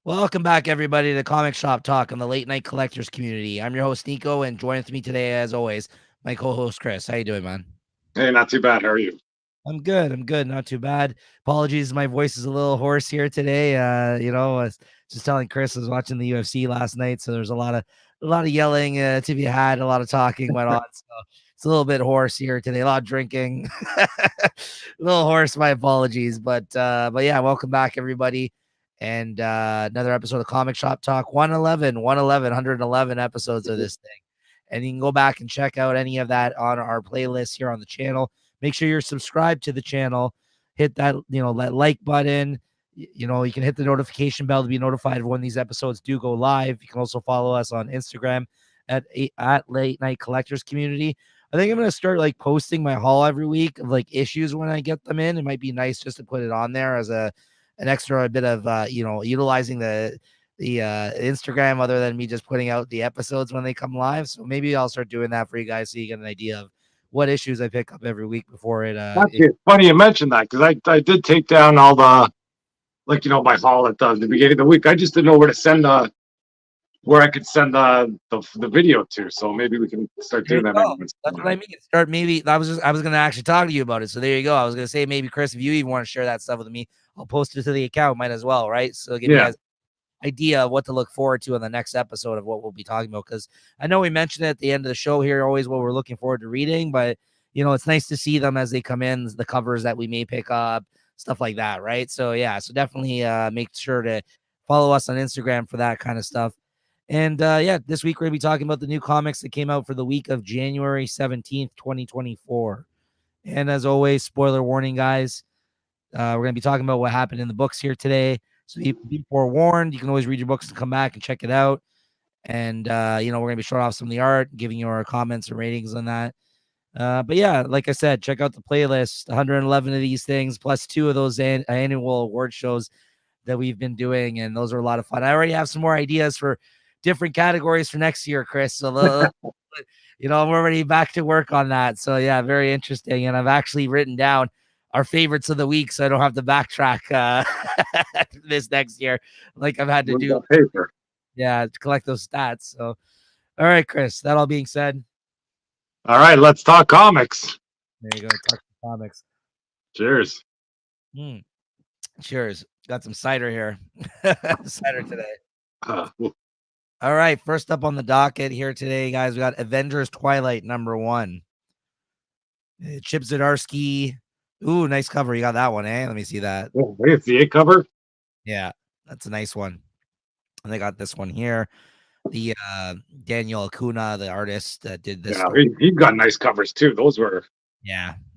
Welcome back, everybody, to Comic Shop Talk on the Late Night Collectors community. I'm your host, Nico, and joining with me today, as always, my co-host, Chris. How you doing, man? Hey, not too bad. How are you? I'm good. Not too bad. Apologies, my voice is a little hoarse here today. I was just telling Chris I was watching the UFC last night, so there's a lot of yelling to be had, a lot of talking went on. So it's a little bit hoarse here today. A lot of drinking, a little hoarse. My apologies, but yeah, welcome back, everybody. And another episode of Comic Shop Talk 111 episodes of this thing. And you can go back and check out any of that on our playlist here on the channel. Make sure you're subscribed to the channel. Hit that, that like button. You can hit the notification bell to be notified of when these episodes do go live. You can also follow us on Instagram at Late Night Collectors Community. I think I'm gonna start like posting my haul every week of like issues when I get them in. It might be nice just to put it on there as an extra bit of utilizing the Instagram other than me just putting out the episodes when they come live. So maybe I'll start doing that for you guys so you get an idea of what issues I pick up every week before Actually, it's funny you mentioned that because I did take down all the my haul at the beginning of the week. I just didn't know where to send where I could send the video to. So maybe we can start There you doing that. go. That's what I mean. Start maybe I was gonna actually talk to you about it. So there you go. I was gonna say maybe Chris, if you even want to share that stuff with me, I'll post it to the account. Might as well, right? So give you Yeah, guys idea of what to look forward to in the next episode of what we'll be talking about. Because I know we mentioned it at the end of the show here, always what we're looking forward to reading, but it's nice to see them as they come in, the covers that we may pick up, stuff like that, right? So yeah, so definitely make sure to follow us on Instagram for that kind of stuff. And yeah, this week we're gonna be talking about the new comics that came out for the week of January 17th, 2024. And as always, spoiler warning, guys. We're going to be talking about what happened in the books here today. So be forewarned. You can always read your books and come back and check it out. And, we're going to be showing off some of the art, giving you our comments and ratings on that. But yeah, like I said, check out the playlist. 111 of these things, plus 2 of those annual award shows that we've been doing. And those are a lot of fun. I already have some more ideas for different categories for next year, Chris. So, I'm already back to work on that. So yeah, very interesting. And I've actually written down our favorites of the week, so I don't have to backtrack this next year, like I've had to with do. the paper. Yeah, to collect those stats. So, all right, Chris. That all being said, All right, let's talk comics. there you go. Talk comics. Cheers. Mm, cheers. Got some cider here. Cider today. Uh, All right. First up on the docket here today, guys, we got Avengers Twilight #1. Chip Zdarsky. Ooh, nice cover. You got that one, eh? Let me see that. it's the A cover. Yeah, that's a nice one. And they got this one here. The Daniel Acuna, the artist that did this Yeah, story. he got nice covers too. Those were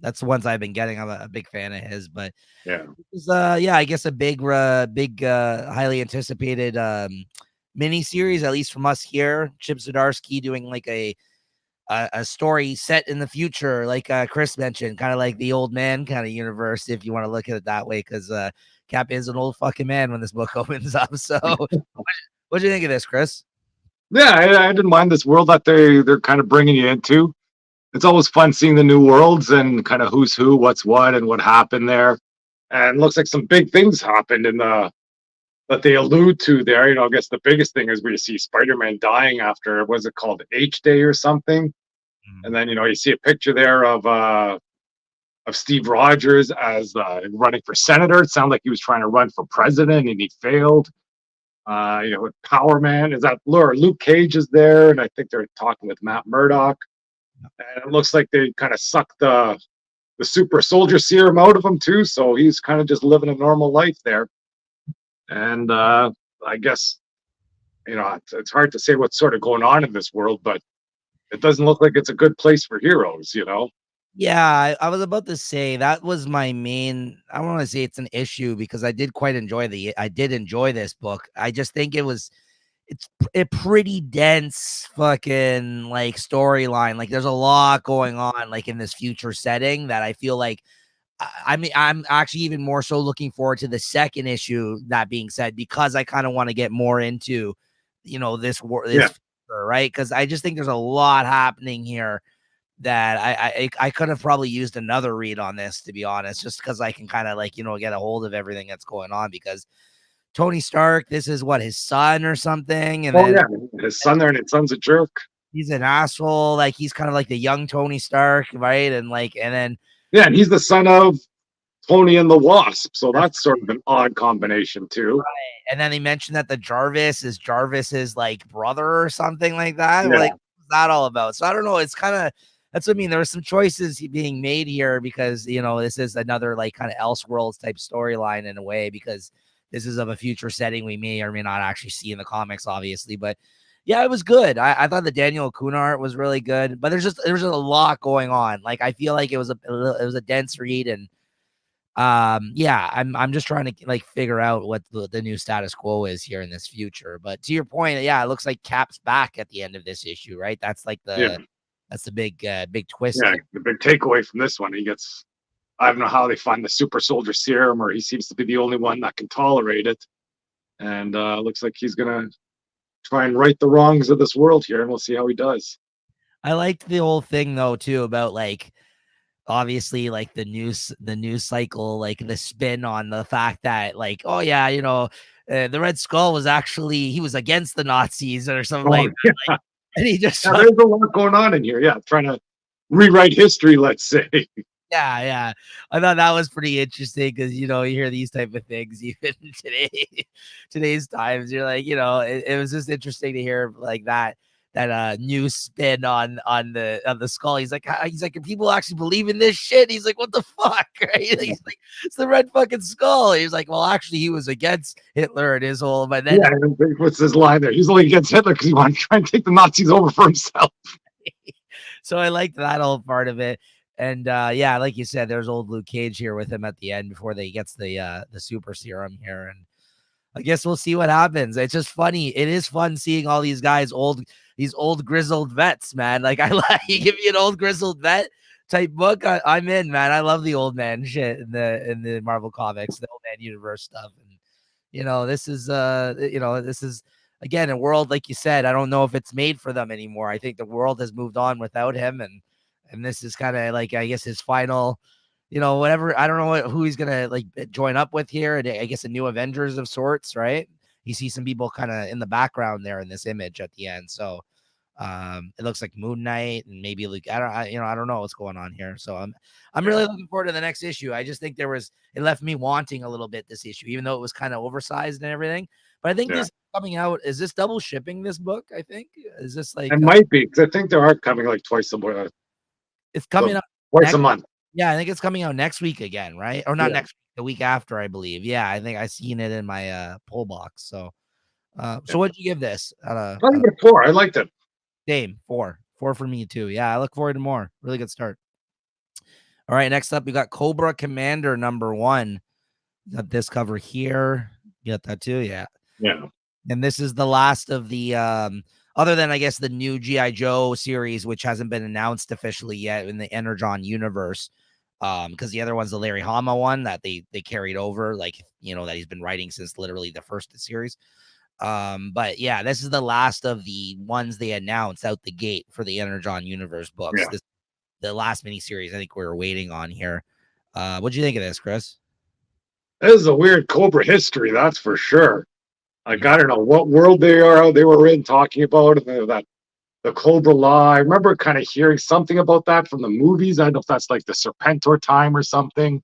That's the ones I've been getting. I'm a big fan of his, but yeah. it was, I guess a big, highly anticipated mini series, at least from us here. Chip Zdarsky doing like a story set in the future, like Chris mentioned, kind of like the old man kind of universe, if you want to look at it that way, because Cap is an old fucking man when this book opens up. So, what do you think of this, Chris? Yeah, I didn't mind this world that they're kind of bringing you into. It's always fun seeing the new worlds and kind of who's who, what's what, and what happened there. And looks like some big things happened in the that they allude to there. I guess the biggest thing is where you see Spider-Man dying after, was it called H Day or something? And then you see a picture there of Steve Rogers as running for senator. It sounded like he was trying to run for president and he failed. With Power Man, is that Luke Cage is there, and I think they're talking with Matt Murdock. And it looks like they kind of sucked the super soldier serum out of him too, so he's kind of just living a normal life there. And I guess it's hard to say what's sort of going on in this world, but it doesn't look like it's a good place for heroes. Yeah, I was about to say that was my main. I don't want to say it's an issue because I did enjoy this book. I just think it's a pretty dense fucking like storyline. Like there's a lot going on like in this future setting that I feel like I mean, I'm actually even more so looking forward to the second issue. That being said, because I kind of want to get more into, this war, Yeah. future, right? Because I just think there's a lot happening here that I could have probably used another read on this, to be honest, just because I can kind of like, get a hold of everything that's going on, because Tony Stark, this is what, his son or something, and Oh then yeah, his son there, and his son's a jerk. he's an asshole. Like he's kind of like the young Tony Stark, right? And then Yeah, and he's the son of Tony and the Wasp, so that's sort of an odd combination too. and then they mentioned that the Jarvis is Jarvis's like brother or something like that. Yeah, Like, what's that all about? So I don't know. It's kind of that's what I mean. There were some choices being made here because this is another like kind of Elseworlds type storyline in a way because this is of a future setting we may or may not actually see in the comics, obviously. But yeah, it was good. I thought the Daniel Acuna art was really good, but there's just a lot going on. Like I feel like it was a dense read and yeah, I'm just trying to like figure out what the new status quo is here in this future. But to your point, yeah, it looks like Cap's back at the end of this issue, right? That's like yeah, that's the big twist. yeah. The big takeaway from this one, he gets. I don't know how they find the super soldier serum, or he seems to be the only one that can tolerate it. And looks like he's gonna try and right the wrongs of this world here, and we'll see how he does. I liked the whole thing though too about like obviously like the news cycle, like the spin on the fact that like, oh yeah, the Red Skull was actually he was against the Nazis or something Oh, like that. Like, and he just yeah, there's a lot going on in here. Yeah, trying to rewrite history, let's say. yeah. I thought that was pretty interesting because you hear these type of things even today's times. You're like, it was just interesting to hear like that new spin on the skull. He's like, can people actually believe in this shit? He's like, what the fuck? Right? He's like, it's the red fucking skull. He's like, well, actually, he was against Hitler and his whole, but then Yeah, what's his line there? He's only against Hitler because he wanted to try and take the Nazis over for himself. so I liked that whole part of it. And yeah, like you said, there's old Luke Cage here with him at the end before they gets the super serum here. And I guess we'll see what happens. It's just funny. It is fun seeing all these guys, these old grizzled vets, man. Like I like you give me an old grizzled vet type book. I'm in, man. I love the old man shit in the Marvel comics, the old man universe stuff. And this is again a world, like you said, I don't know if it's made for them anymore. I think the world has moved on without him, and this is kind of like I guess his final, whatever. I don't know who he's gonna like join up with here. I guess a new Avengers of sorts, right? You see some people kind of in the background there in this image at the end. So it looks like Moon Knight and maybe like I don't know what's going on here. So I'm really looking forward to the next issue. I just think it left me wanting a little bit this issue, even though it was kind of oversized and everything. But I think this coming out, is this double shipping this book? I think is this like it might be because I think they are coming like twice a month. it's coming out Twice a month. Yeah, I think it's coming out next week again, right? Or not next week, the week after, I believe. Yeah, I think I seen it in my poll box. So so what'd you give this? I give it a 4. I liked it. Same, 4 for me too. Yeah, I look forward to more. Really good start. All right, next up we got Cobra Commander #1. Got this cover here. You got that too? Yeah. And this is the last of the other than I guess the new G.I. Joe series, which hasn't been announced officially yet in the Energon universe. Because the other one's the Larry Hama one that they carried over, like that he's been writing since literally the first series. But yeah, this is the last of the ones they announced out the gate for the Energon universe books. Yeah. The last miniseries I think we were waiting on here. What'd you think of this, Chris? This is a weird Cobra history, that's for sure. Like I don't know what world they were in talking about that the Cobra Law. I remember kind of hearing something about that from the movies. I don't know if that's like the Serpentor time or something.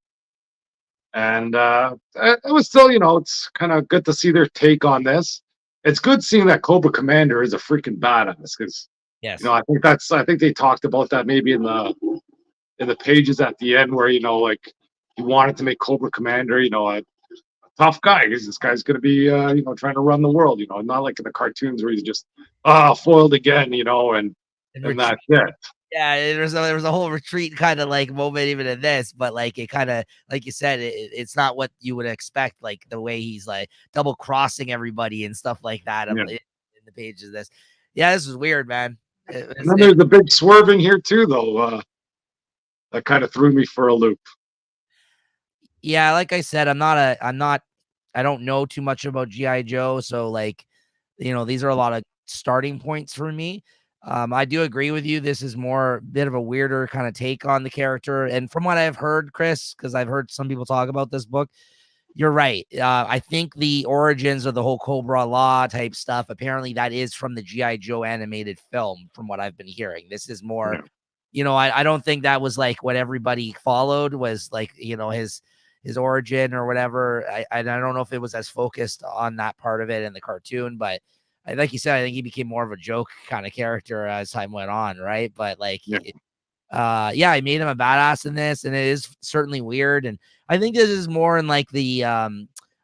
And it was still, it's kind of good to see their take on this. It's good seeing that Cobra Commander is a freaking badass because, yes, I think they talked about that maybe in the pages at the end where like he wanted to make Cobra Commander, a tough guy because this guy's going to be, trying to run the world, not like in the cartoons where he's just foiled again, and that's it. Yeah, there was a whole retreat kind of like moment even in this, but like it kind of like you said, it's not what you would expect, like the way he's like double crossing everybody and stuff like that in the pages of this. Yeah, this was weird, man. And then there's the big swerving here too, though. That kind of threw me for a loop. Yeah, like I said, I don't know too much about G.I. Joe, so like, these are a lot of starting points for me. I do agree with you. This is more bit of a weirder kind of take on the character. And from what I've heard, Chris, because I've heard some people talk about this book, You're right. I think the origins of the whole Cobra Law type stuff, apparently that is from the G.I. Joe animated film, from what I've been hearing. This is more, Yeah, I don't think that was like what everybody followed was like, his origin or whatever. I don't know if it was as focused on that part of it in the cartoon, but like you said, I think he became more of a joke kind of character as time went on, right? But like, yeah, yeah, I made him a badass in this, and it is certainly weird. And I think this is more in like the I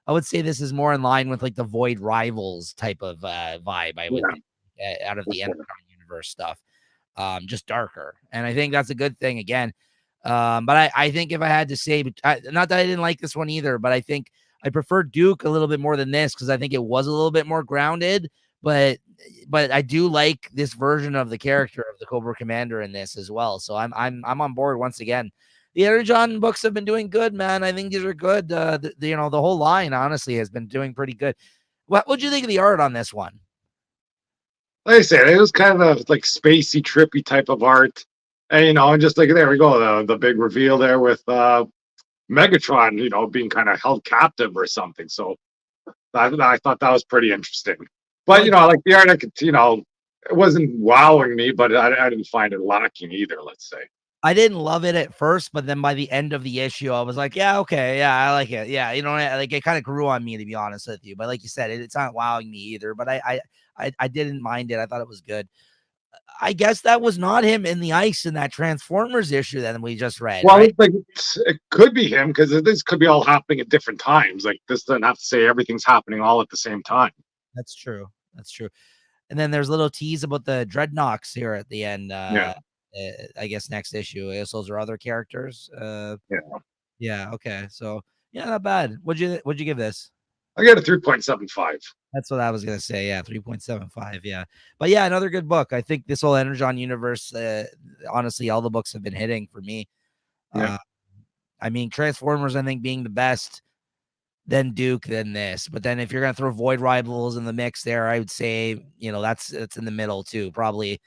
would say this is more in line with like the Void Rivals type of vibe, I would yeah, think, out of for the sure. Energon universe stuff. Just darker. And I think that's a good thing again. But I think if I had to say, not that I didn't like this one either, but I think I prefer Duke a little bit more than this because I think it was a little bit more grounded. But I do like this version of the character of the Cobra Commander in this as well. So I'm on board once again. The Energon books have been doing good, man. I think these are good. The whole line honestly has been doing pretty good. What'd you think of the art on this one? Like I said, it was kind of like spacey, trippy type of art. And and just like there we go, the big reveal there with Megatron, being kind of held captive or something. So I thought that was pretty interesting. But Well, I like the art. I could, it wasn't wowing me, but I didn't find it lacking either. Let's say. I didn't love it at first, but then by the end of the issue, I was like, yeah, okay, yeah, I like it. Yeah, like it kind of grew on me, to be honest with you. But like you said, it's not wowing me either. But I didn't mind it. I thought it was good. I guess that was not him in the ice in that Transformers issue that we just read, Well, right? it's like it could be him because this could be all happening at different times. Like this doesn't have to say everything's happening all at the same time. That's true. That's true. And then there's a little tease about the Dreadnoks here at the end. Yeah, I guess next issue. I guess those are other characters. yeah. Yeah. Okay. So yeah, not bad. What'd you give this? I got a 3.75. That's what I was gonna say. Yeah, 3.75. Yeah, but yeah, another good book. I think this whole Energon universe, honestly, all the books have been hitting for me. Yeah, Uh, I mean, Transformers, I think being the best, then Duke, then this. But then if you're gonna throw Void Rivals in the mix, there, I would say, that's in the middle too. Probably,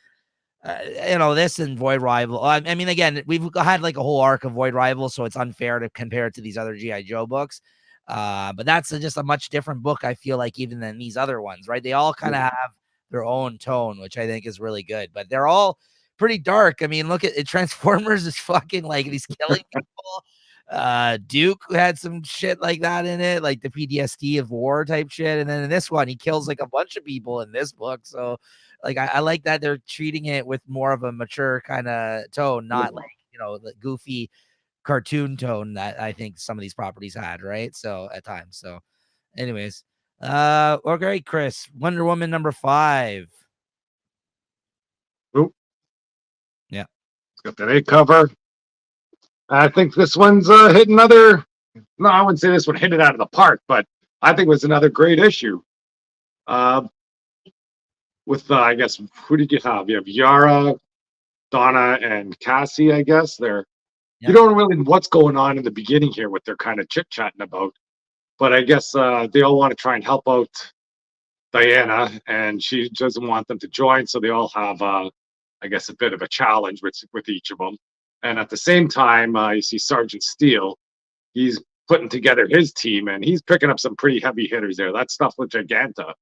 this and Void Rival. I mean, again, we've had like a whole arc of Void Rival, so it's unfair to compare it to these other GI Joe books. But that's just a much different book, I feel like, even than these other ones, right? They all kind of have their own tone, which I think is really good, but they're all pretty dark. I mean, look at it. Transformers is fucking like he's killing people. Duke had some shit like that in it, like the PTSD of war type shit. And then in this one, he kills like a bunch of people in this book. So like I like that they're treating it with more of a mature kind of tone, not like the goofy cartoon tone that I think some of these properties had, right? So at times. So anyways, okay, Chris, Wonder Woman number 5. Oop, Yeah. it's got that A cover. I think this one's hit another. No, I wouldn't say this one hit it out of the park, but I think it was another great issue. Uh, with I guess who did you have? You have Yara, Donna, and Cassie. I guess you Yeah. don't really know what's going on in the beginning here, what they're kind of chit chatting about. But I guess they all want to try and help out Diana, and she doesn't want them to join, so they all have, I guess, a bit of a challenge with each of them. And at the same time, you see Sergeant Steele. He's putting together his team, and he's picking up some pretty heavy hitters there. That stuff with Giganta,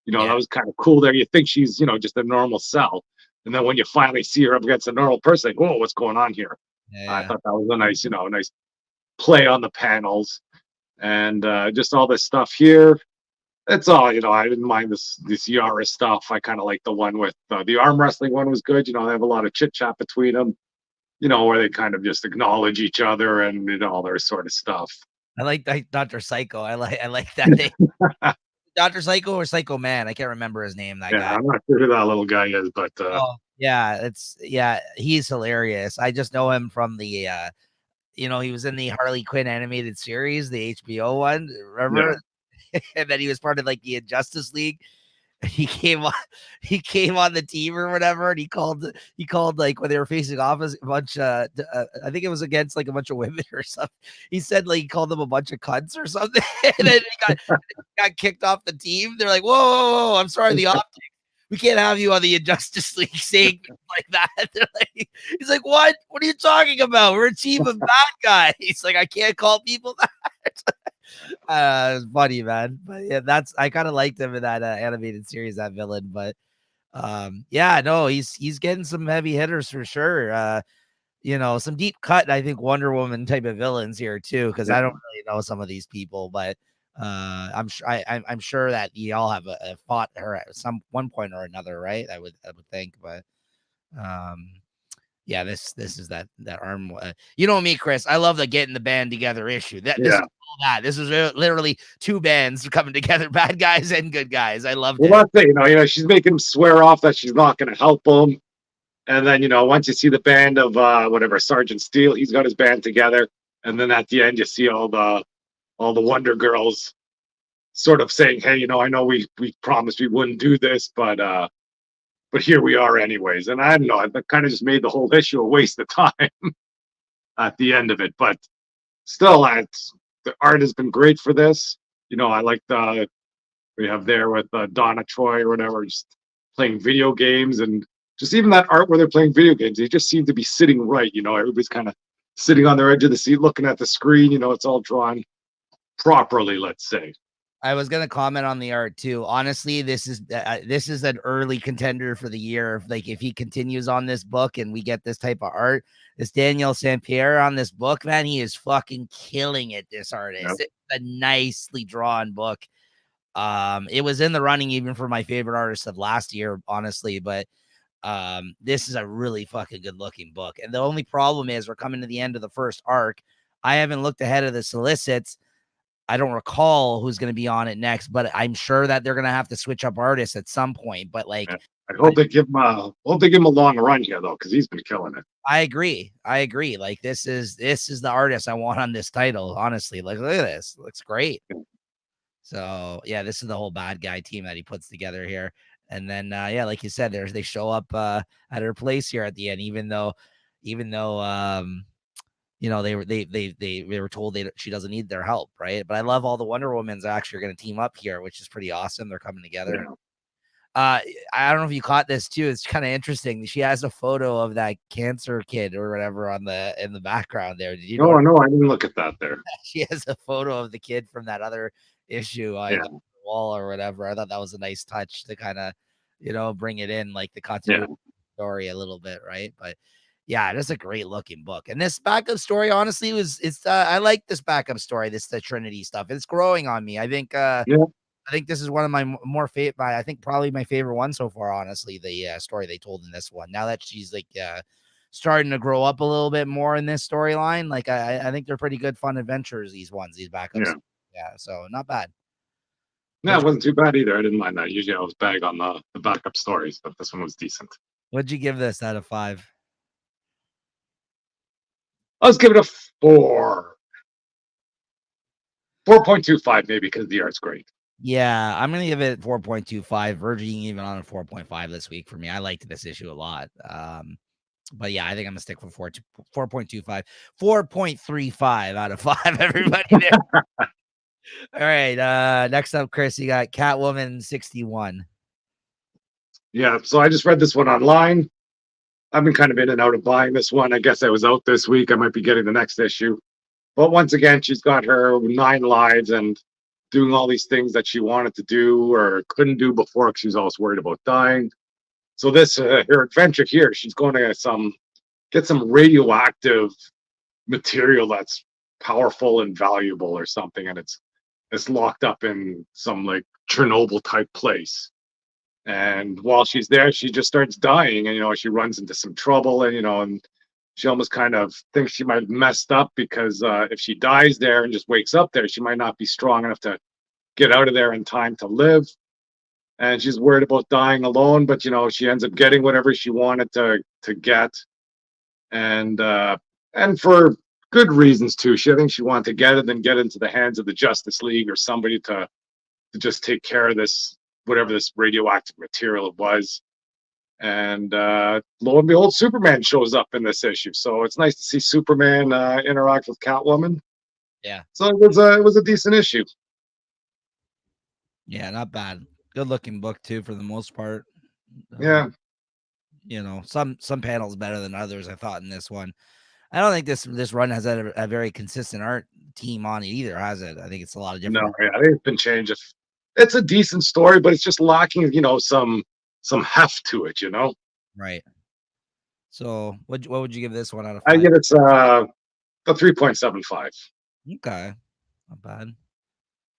Yeah. that was kind of cool there. You think she's, just a normal cell. And then when you finally see her up against a normal person, like, whoa, what's going on here? I Yeah. thought that was a nice play on the panels and just all this stuff here. It's all, I didn't mind this Yara stuff. I kind of like the one with the arm wrestling one was good. They have a lot of chit chat between them, where they kind of just acknowledge each other and all their sort of stuff. I like Dr. Psycho. I like that thing. Dr. Psycho or Psycho Man. I can't remember his name, that Yeah, guy. I'm not sure who that little guy is, but Oh, yeah, he's hilarious. I just know him from the he was in the Harley Quinn animated series, the HBO one, yeah, remember? And then he was part of like the Injustice League. He came on the team or whatever, and he called like when they were facing off as a bunch I think it was against like a bunch of women or something. He said like he called them a bunch of cunts or something, and then he got kicked off the team. They're like, whoa, I'm sorry, the optics. We can't have you on the Injustice League saying things like that. He's like, what are you talking about? We're a team of bad guys. Like, I can't call people that. It's funny, man. But yeah, that's I kind of liked him in that animated series, that villain. But yeah, no, he's getting some heavy hitters for sure. Some deep cut, I think Wonder Woman type of villains here too, because I Yeah. don't really know some of these people, but I'm sure that y'all have fought her at some one point or another, right? I would think, but um yeah, this is that arm. You know me, Chris. I love the getting the band together issue. This is Yeah. all that. This is literally two bands coming together, bad guys and good guys. I loved Well, it. that's it. She's making him swear off that she's not going to help him. And then, once you see the band of whatever Sergeant Steele, he's got his band together. And then at the end, you see all the Wonder Girls sort of saying, "Hey, I know we promised we wouldn't do this, but here we are anyways." And I don't know, that kind of just made the whole issue a waste of time at the end of it. But still, the art has been great for this. I like the we have there with Donna Troy or whatever, just playing video games, and just even that art where they're playing video games, they just seem to be sitting right. Everybody's kind of sitting on their edge of the seat, looking at the screen. It's all drawn properly, let's say. I was gonna comment on the art too. Honestly, this is an early contender for the year. Like if he continues on this book and we get this type of art, this Daniel St. Pierre on this book, man, he is fucking killing it. This artist, Yep. it's a nicely drawn book. It was in the running even for my favorite artist of last year, honestly, but this is a really fucking good looking book. And the only problem is we're coming to the end of the first arc. I haven't looked ahead of the solicits. I don't recall who's going to be on it next, but I'm sure that they're going to have to switch up artists at some point. But Yeah. I hope they give him a long run here though, because he's been killing it. I agree. Like this is the artist I want on this title. Honestly, like look at this, looks great. So yeah, this is the whole bad guy team that he puts together here. And then yeah, like you said, they show up at her place here at the end, even though they were told she doesn't need their help, right? But I love all the Wonder Womans actually are going to team up here, which is pretty awesome. They're coming together. Yeah. I don't know if you caught this too. It's kind of interesting. She has a photo of that cancer kid or whatever in the background there. Did you know? No, I didn't look at that there. She has a photo of the kid from that other issue on Yeah. the wall or whatever. I thought that was a nice touch to kind of, bring it in like the Yeah. continuity story a little bit, right? But yeah, it is a great looking book. And this backup story, honestly, I like this backup story, the Trinity stuff. It's growing on me. I think Yeah. I think this is one of my more favorite. I think probably my favorite one so far. Honestly, the story they told in this one. Now that she's like starting to grow up a little bit more in this storyline, like I think they're pretty good, fun adventures. These backups. Yeah. Yeah, so not bad. No, it wasn't too bad either. I didn't mind that. Usually I was bag on the backup stories, but this one was decent. What'd you give this out of 5? Let's give it a 4. 4.25 maybe because the art's great. Yeah, I'm gonna give it 4.25, verging even on a 4.5 this week for me. I liked this issue a lot. But yeah, I think I'm gonna stick with 4.25, 4.35 out of 5. Everybody there. All right. Next up, Chris, you got Catwoman 61. Yeah, so I just read this one online. I've been kind of in and out of buying this one. I guess I was out this week. I might be getting the next issue. But once again, she's got her 9 lives and doing all these things that she wanted to do or couldn't do before because she was always worried about dying. So this her adventure here, she's going to get some radioactive material that's powerful and valuable or something, and it's locked up in some like Chernobyl type place. And while she's there, she just starts dying, and she runs into some trouble, and she almost kind of thinks she might have messed up because if she dies there and just wakes up there, she might not be strong enough to get out of there in time to live. And she's worried about dying alone, but she ends up getting whatever she wanted to get, and for good reasons too. I think she wanted to get it and get into the hands of the Justice League or somebody to just take care of this, whatever this radioactive material was. And lo and behold, Superman shows up in this issue. So it's nice to see Superman interact with Catwoman. Yeah. So it was a decent issue. Yeah, not bad. Good looking book too, for the most part. Yeah. Some panels better than others, I thought, in this one. I don't think this run has had a very consistent art team on it either, has it? I think it's a lot of No, different. yeah, I think it's been changed. It's a decent story, but it's just lacking, some heft to it. Right. So what would you give this one out of I 5? get it's a 3.75. Okay, not bad.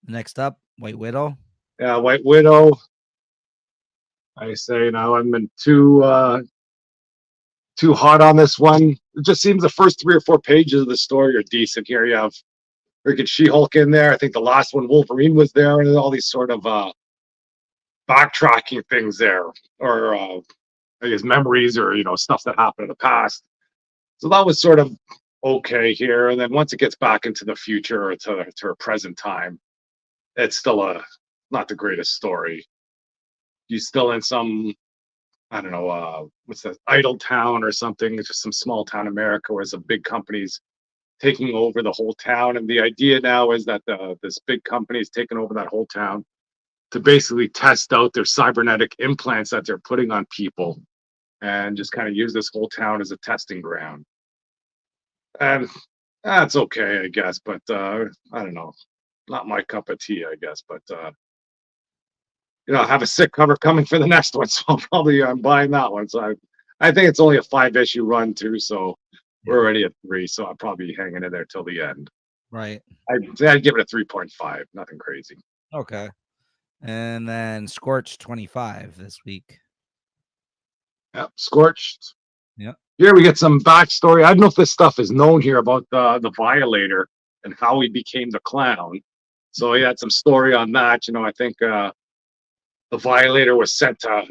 Next up, White Widow. Yeah, White Widow. I say now I'm in too hot on this one. It just seems the first 3 or 4 pages of the story are decent. Here you have freaking She-Hulk in there. I think the last one Wolverine was there, and all these sort of backtracking things there, or I guess memories, or stuff that happened in the past. So that was sort of okay here. And then once it gets back into the future or to a present time, it's still not the greatest story. He's still in some, I don't know, what's that, idle town or something. It's just some small town America where some big companies taking over the whole town. And the idea now is that this big company is taking over that whole town to basically test out their cybernetic implants that they're putting on people, and just kind of use this whole town as a testing ground. And that's okay, I guess, but I don't know, not my cup of tea, I guess. But I have a sick cover coming for the next one, so I'm buying that one. So I think it's only a 5 issue run too, so we're already at 3, so I'll probably be hanging in there till the end. Right. I'd give it a 3.5, nothing crazy. Okay. And then Scorch 25 this week. Yep, Scorched. Yep. Here we get some backstory. I don't know if this stuff is known here about the Violator and how he became the Clown. So he had some story on that. I think the Violator was sent to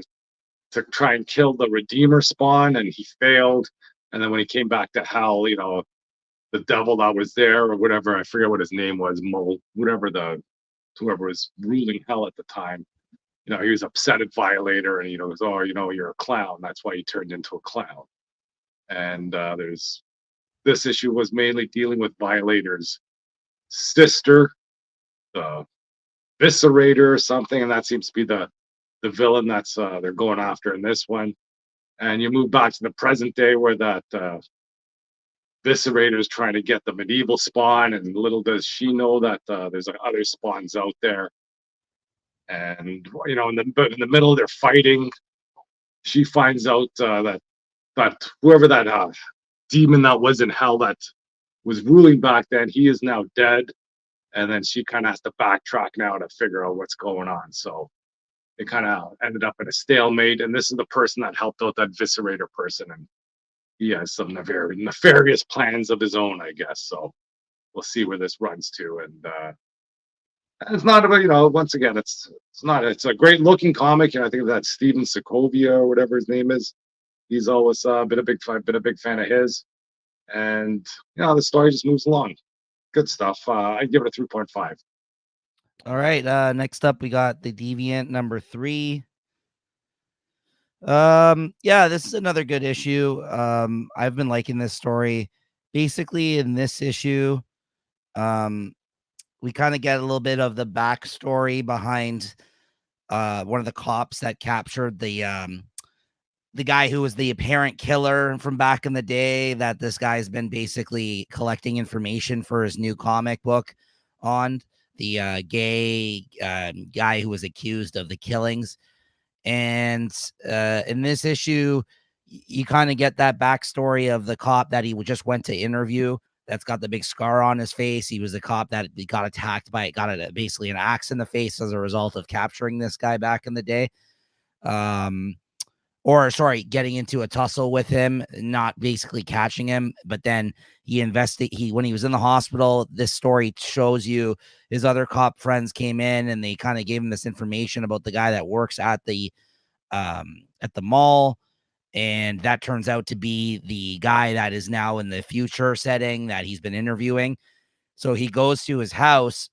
try and kill the Redeemer spawn, and he failed. And then when he came back to hell, the devil that was there, or whatever, I forget what his name was, whoever was ruling hell at the time, he was upset at Violator, and he goes, "Oh, you're a clown. That's why you turned into a clown." And there's this issue was mainly dealing with Violator's sister, the Viscerator or something, and that seems to be the villain that's they're going after in this one. And you move back to the present day where that Viscerator is trying to get the medieval spawn, and little does she know that there's other spawns out there. And in the middle they're fighting, she finds out that whoever that demon that was in hell that was ruling back then, he is now dead. And then she kind of has to backtrack now to figure out what's going on. So it kind of ended up in a stalemate. And this is the person that helped out that Viscerator person, and he has some nefarious plans of his own, I guess. So we'll see where this runs to. And it's not about, once again, it's a great looking comic, and I think that's Steven Sokovia or whatever his name is. He's always been a big fan of his, and the story just moves along. Good stuff. I give it a 3.5. All right. Next up, we got the Deviant number 3. Yeah, this is another good issue. I've been liking this story. Basically, in this issue, we kind of get a little bit of the backstory behind one of the cops that captured the guy who was the apparent killer from back in the day, that this guy's been basically collecting information for his new comic book on the gay guy who was accused of the killings. And in this issue, you kind of get that backstory of the cop that he just went to interview, that's got the big scar on his face. He was a cop that he got attacked by, basically an axe in the face as a result of capturing this guy back in the day. Getting into a tussle with him, not basically catching him, but then when he was in the hospital, this story shows you his other cop friends came in and they kind of gave him this information about the guy that works at the mall. And that turns out to be the guy that is now in the future setting that he's been interviewing. So he goes to his house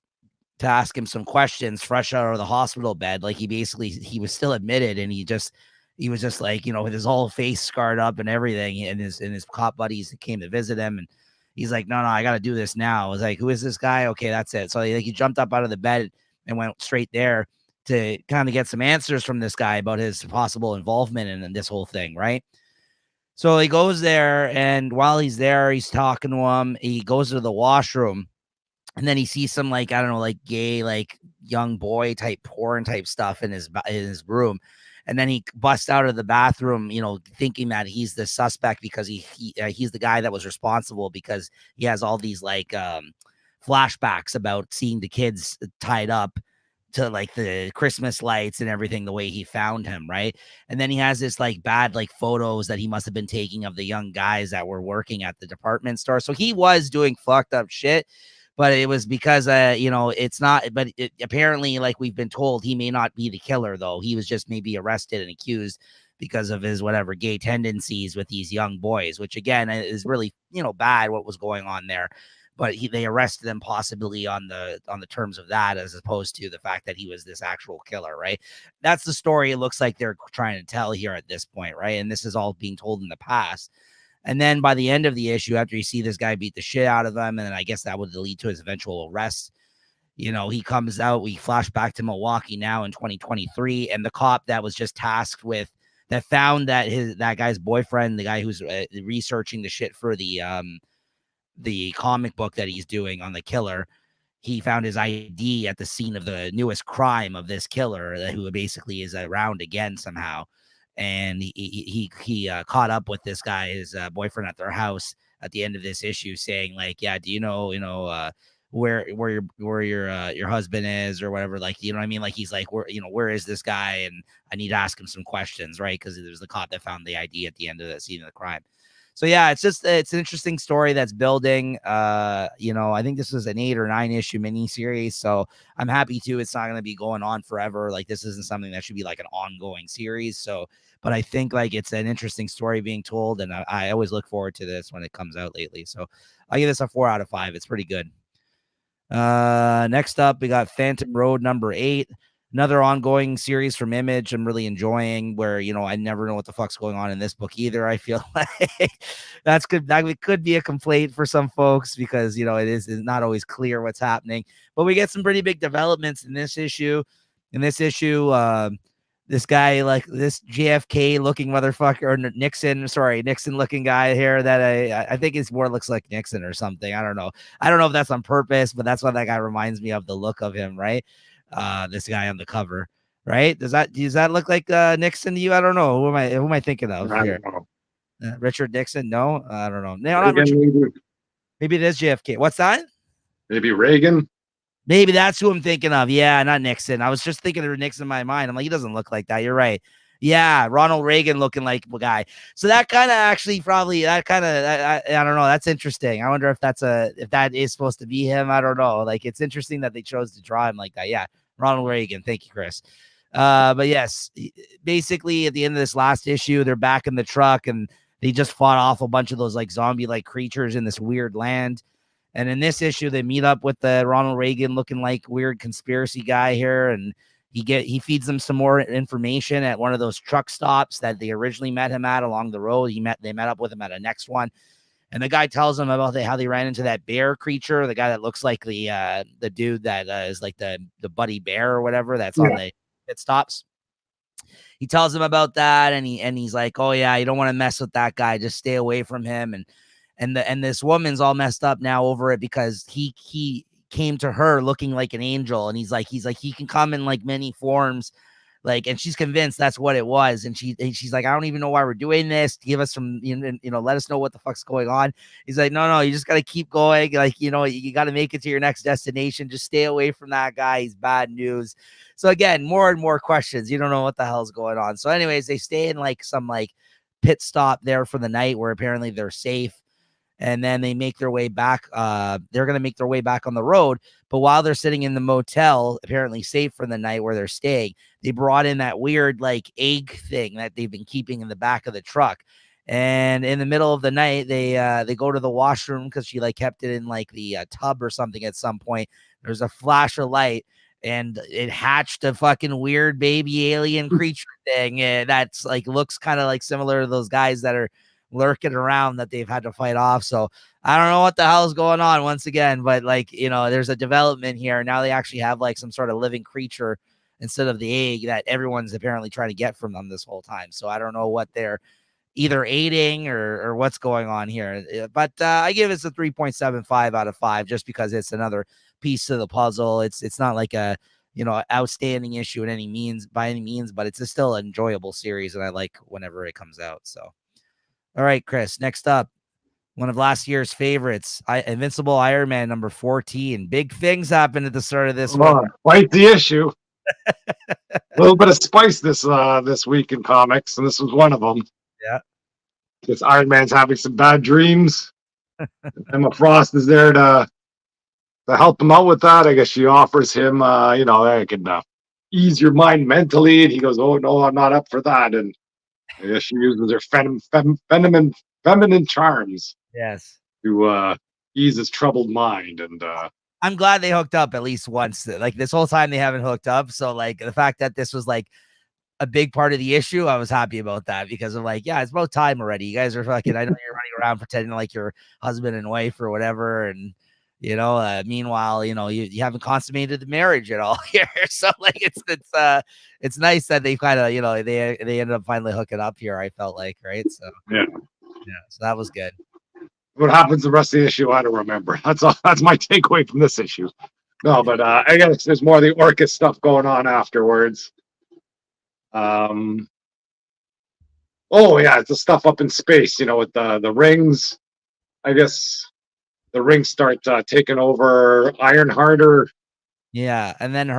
to ask him some questions fresh out of the hospital bed. Like he was still admitted, and he was just like, with his whole face scarred up and everything. And his cop buddies came to visit him, and he's like, no, I got to do this now. I was like, who is this guy? Okay, that's it. So he jumped up out of the bed and went straight there to kind of get some answers from this guy about his possible involvement in this whole thing, right? So he goes there, and while he's there, he's talking to him. He goes to the washroom, and then he sees some like, I don't know, like gay, like young boy type porn type stuff in his room. And then he busts out of the bathroom, thinking that he's the suspect because he's the guy that was responsible, because he has all these like flashbacks about seeing the kids tied up to like the Christmas lights and everything, the way he found him, right? And then he has this like bad like photos that he must have been taking of the young guys that were working at the department store. So he was doing fucked up shit, but it was because it's not, but apparently, like we've been told, he may not be the killer, though. He was just maybe arrested and accused because of his whatever gay tendencies with these young boys, which again is really bad what was going on there. But they arrested him possibly on the terms of that, as opposed to the fact that he was this actual killer, right? That's the story it looks like they're trying to tell here at this point, right? And this is all being told in the past. And then by the end of the issue, after you see this guy beat the shit out of him, and then I guess that would lead to his eventual arrest, he comes out. We flash back to Milwaukee now in 2023, and the cop that was just tasked with that found that guy's boyfriend, the guy who's researching the shit for the comic book that he's doing on the killer, he found his ID at the scene of the newest crime of this killer, who basically is around again somehow. And he caught up with this guy, his boyfriend, at their house at the end of this issue, saying like, yeah, do you know, where your husband is or whatever, like, you know what I mean? Like, he's like, where is this guy? And I need to ask him some questions, right? Because it was the cop that found the ID at the end of the scene of the crime. So yeah, it's an interesting story that's building. I think this was an 8 or 9 issue miniseries, so I'm happy to. It's not going to be going on forever. Like, this isn't something that should be like an ongoing series. So, but I think like it's an interesting story being told, and I always look forward to this when it comes out lately. So I give this a 4 out of 5. It's pretty good. Next up, we got Phantom Road #8. Another ongoing series from Image I'm really enjoying, where I never know what the fuck's going on in this book either. I feel like that's good. That could be a complaint for some folks, because it's not always clear what's happening. But we get some pretty big developments in this issue. This guy, like this JFK looking motherfucker, or Nixon looking guy here, that I think is more looks like Nixon or something. I don't know if that's on purpose, but that's what that guy reminds me of, the look of him, right? This guy on the cover, right? Does that look like Nixon to you? I don't know. Who am I thinking of here? Richard Nixon? No, I don't know. No, not Richard. Maybe it is JFK. What's that? Maybe Reagan. Maybe that's who I'm thinking of. Yeah, not Nixon. I was just thinking of Nixon in my mind. I'm like, he doesn't look like that. You're right. Yeah, Ronald Reagan looking like a guy. So that kind of actually probably I don't know. That's interesting. I wonder if that is supposed to be him. I don't know. Like, it's interesting that they chose to draw him like that. Yeah, Ronald Reagan. Thank you, Chris. But yes, basically at the end of this last issue, they're back in the truck, and they just fought off a bunch of those like zombie-like creatures in this weird land. And in this issue, they meet up with the Ronald Reagan looking like weird conspiracy guy here, and he feeds them some more information at one of those truck stops that they originally met him at along the road. They met up with him at a next one, and the guy tells them about how they ran into that bear creature, the guy that looks like the dude that is like the Buddy Bear or whatever that's on the pit stops. He tells him about that, and he's like, oh yeah, you don't want to mess with that guy, just stay away from him. And this woman's all messed up now over it, because he came to her looking like an angel, and he's like he can come in like many forms, like, and she's convinced that's what it was, and she's like, I don't even know why we're doing this. Give us some, let us know what the fuck's going on. He's like, no, you just got to keep going, like, you got to make it to your next destination. Just stay away from that guy. He's bad news. So again, more and more questions. You don't know what the hell's going on. So anyways, they stay in like some like pit stop there for the night, where apparently they're safe. And then they make their way back. They're going to make their way back on the road. But while they're sitting in the motel, apparently safe for the night where they're staying, they brought in that weird like egg thing that they've been keeping in the back of the truck. And in the middle of the night, they go to the washroom, because she like kept it in like the tub or something at some point. There's a flash of light, and it hatched a fucking weird baby alien creature thing that's like looks kind of like similar to those guys that are lurking around that they've had to fight off. So I don't know what the hell is going on once again, but like, there's a development here. Now they actually have like some sort of living creature instead of the egg that everyone's apparently trying to get from them this whole time. So I don't know what they're either aiding or what's going on here. But I give it a 3.75 out of 5 just because it's another piece to the puzzle. It's not like a outstanding issue in any means by any means, but it's still an enjoyable series, and I like whenever it comes out. So, all right, Chris. Next up, one of last year's favorites, Invincible Iron Man number 14. Big things happened at the start of this one. Quite the issue. A little bit of spice this week in comics, and this was one of them. Yeah. This Iron Man's having some bad dreams. Emma Frost is there to help him out with that. I guess she offers him, I can ease your mind mentally, and he goes, "Oh no, I'm not up for that." And I guess she uses her feminine charms. Yes. To ease his troubled mind, and I'm glad they hooked up at least once. Like this whole time they haven't hooked up. So like the fact that this was like a big part of the issue, I was happy about that because I'm like, yeah, it's about time already. You guys are fucking, I know you're running around pretending like you're husband and wife or whatever. And, meanwhile, you haven't consummated the marriage at all here. So like, it's nice that they kind of, they ended up finally hooking up here. I felt like, right. So yeah. So that was good. What happens the rest of the issue, I don't remember. That's all. That's my takeaway from this issue. No, but I guess there's more of the Orcus stuff going on afterwards. Oh yeah, it's the stuff up in space, with the rings. I guess the rings start taking over Ironheart. Yeah, and then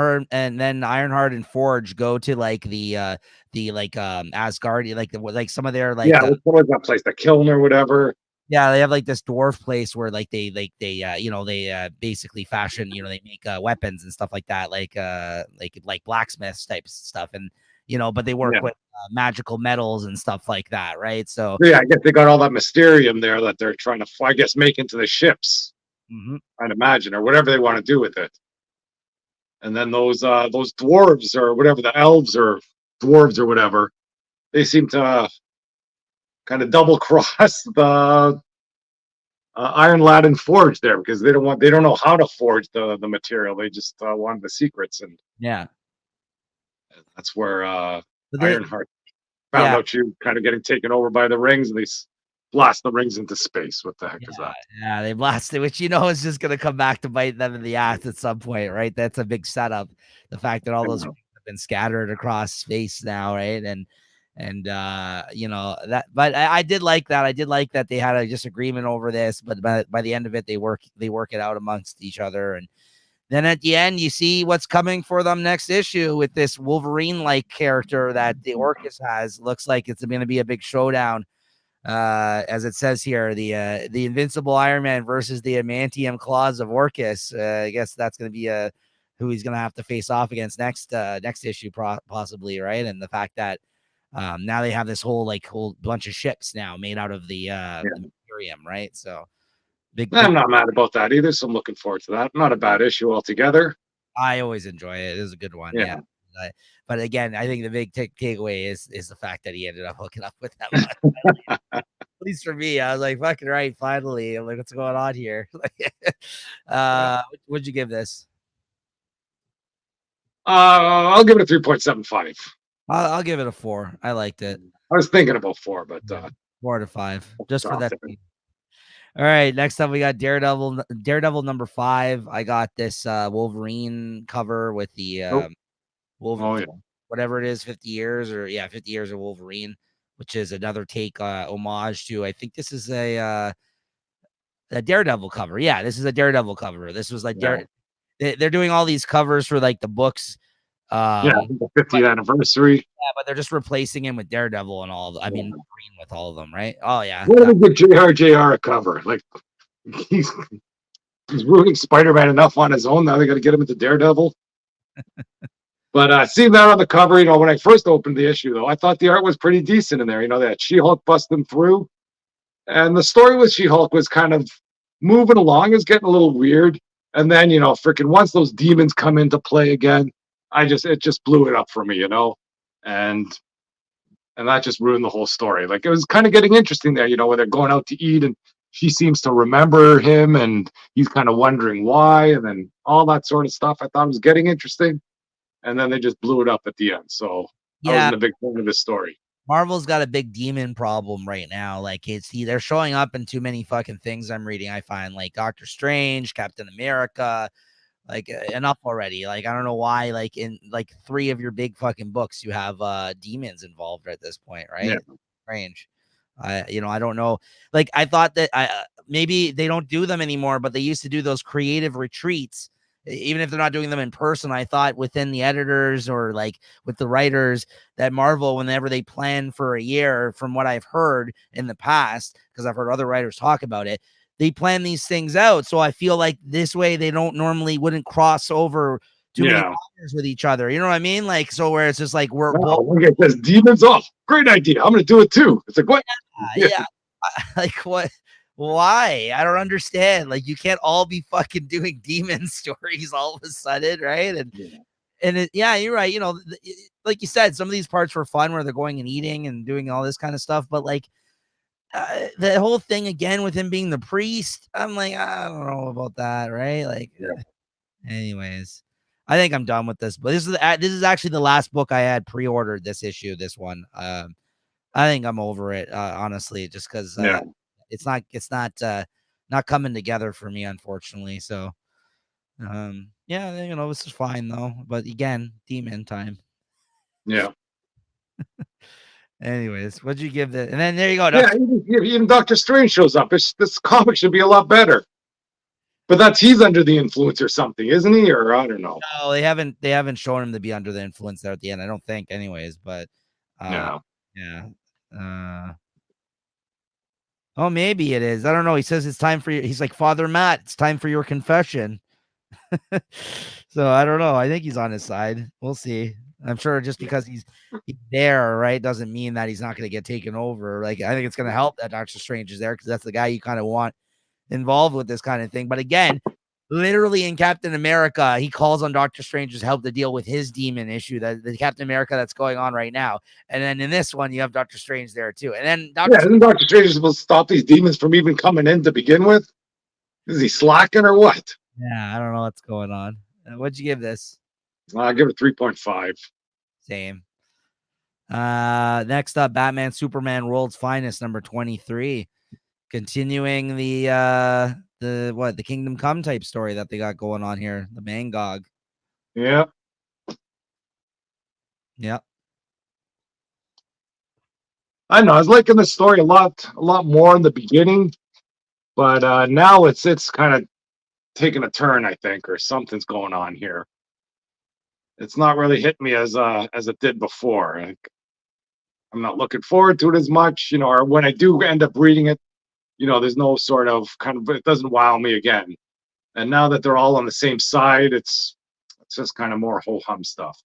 Ironheart and Forge go to like the Asgardia, like some of their like what was that place, the Kiln or whatever. Yeah, they have like this dwarf place where like they basically fashion, they make weapons and stuff like that, like blacksmiths type stuff, and but they work with magical metals and stuff like that, right? So yeah, I guess they got all that mysterium there that they're trying to, I guess, make into the ships. Mm-hmm. I'd imagine, or whatever they want to do with it. And then those dwarves or whatever, the elves or dwarves or whatever, they seem to kind of double cross the Iron Lad and Forge there because they don't know how to forge the material. They just wanted the secrets, and that's where Ironheart found out she was kind of getting taken over by the rings, and they blast the rings into space. What the heck is that? Yeah, they blasted, which is just going to come back to bite them in the ass at some point, right? That's a big setup. The fact that all those rings have been scattered across space now, right? And that, but I did like that. I did like that they had a disagreement over this, but by the end of it, they work it out amongst each other. And then at the end, you see what's coming for them next issue with this Wolverine-like character that the Orcus has. Looks like it's going to be a big showdown. As it says here, the Invincible Iron Man versus the Adamantium Claws of Orcus. I guess that's going to be who he's going to have to face off against next issue, possibly, right? And the fact that now they have this whole bunch of ships now made out of the Imperium, right? So I'm not mad about that either. So I'm looking forward to that. Not a bad issue altogether. I always enjoy it. It is a good one. Yeah. But again, I think the big takeaway is the fact that he ended up hooking up with them. At least for me, I was like, fucking right, finally. I'm like, what's going on here? What'd you give this? I'll give it a 3.75. I'll give it a 4. I liked it. I was thinking about 4, but 4 to 5, just for that. All right, next up we got Daredevil number 5. I got this Wolverine cover with the Wolverine, whatever it is, 50 years of Wolverine, which is another take homage to, I think this is a Daredevil cover. Yeah, this is a Daredevil cover. This was like they're doing all these covers for like the books. The 50th anniversary. Yeah, but they're just replacing him with Daredevil and all. Wolverine with all of them, right? Oh yeah. What did we get JR a cover? Like he's ruining Spider-Man enough on his own. Now they got to get him into Daredevil. But seeing that on the cover, when I first opened the issue, though, I thought the art was pretty decent in there. That She-Hulk busting through, and the story with She-Hulk was kind of moving along. It was getting a little weird, and then freaking once those demons come into play again, it just blew it up for me, and that just ruined the whole story. Like it was kind of getting interesting there, where they're going out to eat and she seems to remember him and he's kind of wondering why, and then all that sort of stuff. I thought it was getting interesting, and then they just blew it up at the end. So I wasn't a big fan of this story. Marvel's got a big demon problem right now. Like they're showing up in too many fucking things I'm reading. I find like Doctor Strange, Captain America, like enough already. Like I don't know why. Like in like 3 of your big fucking books, you have demons involved at this point, Yeah. right? Strange. I don't know. Like I thought that maybe they don't do them anymore, but they used to do those creative retreats. Even if they're not doing them in person, I thought within the editors or like with the writers that Marvel, whenever they plan for a year, from what I've heard in the past, because I've heard other writers talk about it, they plan these things out. So I feel like this way they don't normally wouldn't cross over too many writers with each other. You know what I mean? Like, so where it's just like we're both. Look at this demons off. Great idea. I'm going to do it too. It's like, what? Yeah. Like what? Why? I don't understand. Like you can't all be fucking doing demon stories all of a sudden, right? And you're right. Like you said, some of these parts were fun where they're going and eating and doing all this kind of stuff. But like the whole thing again with him being the priest, I'm like, I don't know about that, right? Like, anyways, I think I'm done with this. But this is actually the last book I had pre-ordered. This issue, this one. I think I'm over it, honestly, just because it's not coming together for me, unfortunately. So, this is fine though. But again, demon time. Yeah. Anyways, what'd you give it? And then there you go. Yeah, even Doctor Strange shows up. This comic should be a lot better. But he's under the influence or something, isn't he? Or I don't know. No, they haven't shown him to be under the influence there at the end. I don't think, anyways. But yeah. Oh, maybe it is. I don't know. He says it's time for you. He's like, Father Matt, it's time for your confession. So I don't know. I think he's on his side. We'll see. I'm sure just because he's there, right, doesn't mean that he's not going to get taken over. Like I think it's going to help that Doctor Strange is there because that's the guy you kind of want involved with this kind of thing. But again, literally in Captain America, he calls on Doctor Strange's help to deal with his demon issue, that the Captain America that's going on right now. And then in this one, you have Doctor Strange there too. And then Doctor Strange is supposed to stop these demons from even coming in to begin with. Is he slacking or what? Yeah, I don't know what's going on. What'd you give this? I give it 3.5. Same. Next up, Batman Superman World's Finest, number 23. Continuing the Kingdom Come type story that they got going on here, the Mangog. Yeah. I know. I was liking the story a lot more in the beginning, but now it's kind of taking a turn, I think, or something's going on here. It's not really hitting me as it did before. I'm not looking forward to it as much, or when I do end up reading it, there's no sort of it doesn't wow me again. And now that they're all on the same side, it's just kind of more ho-hum stuff.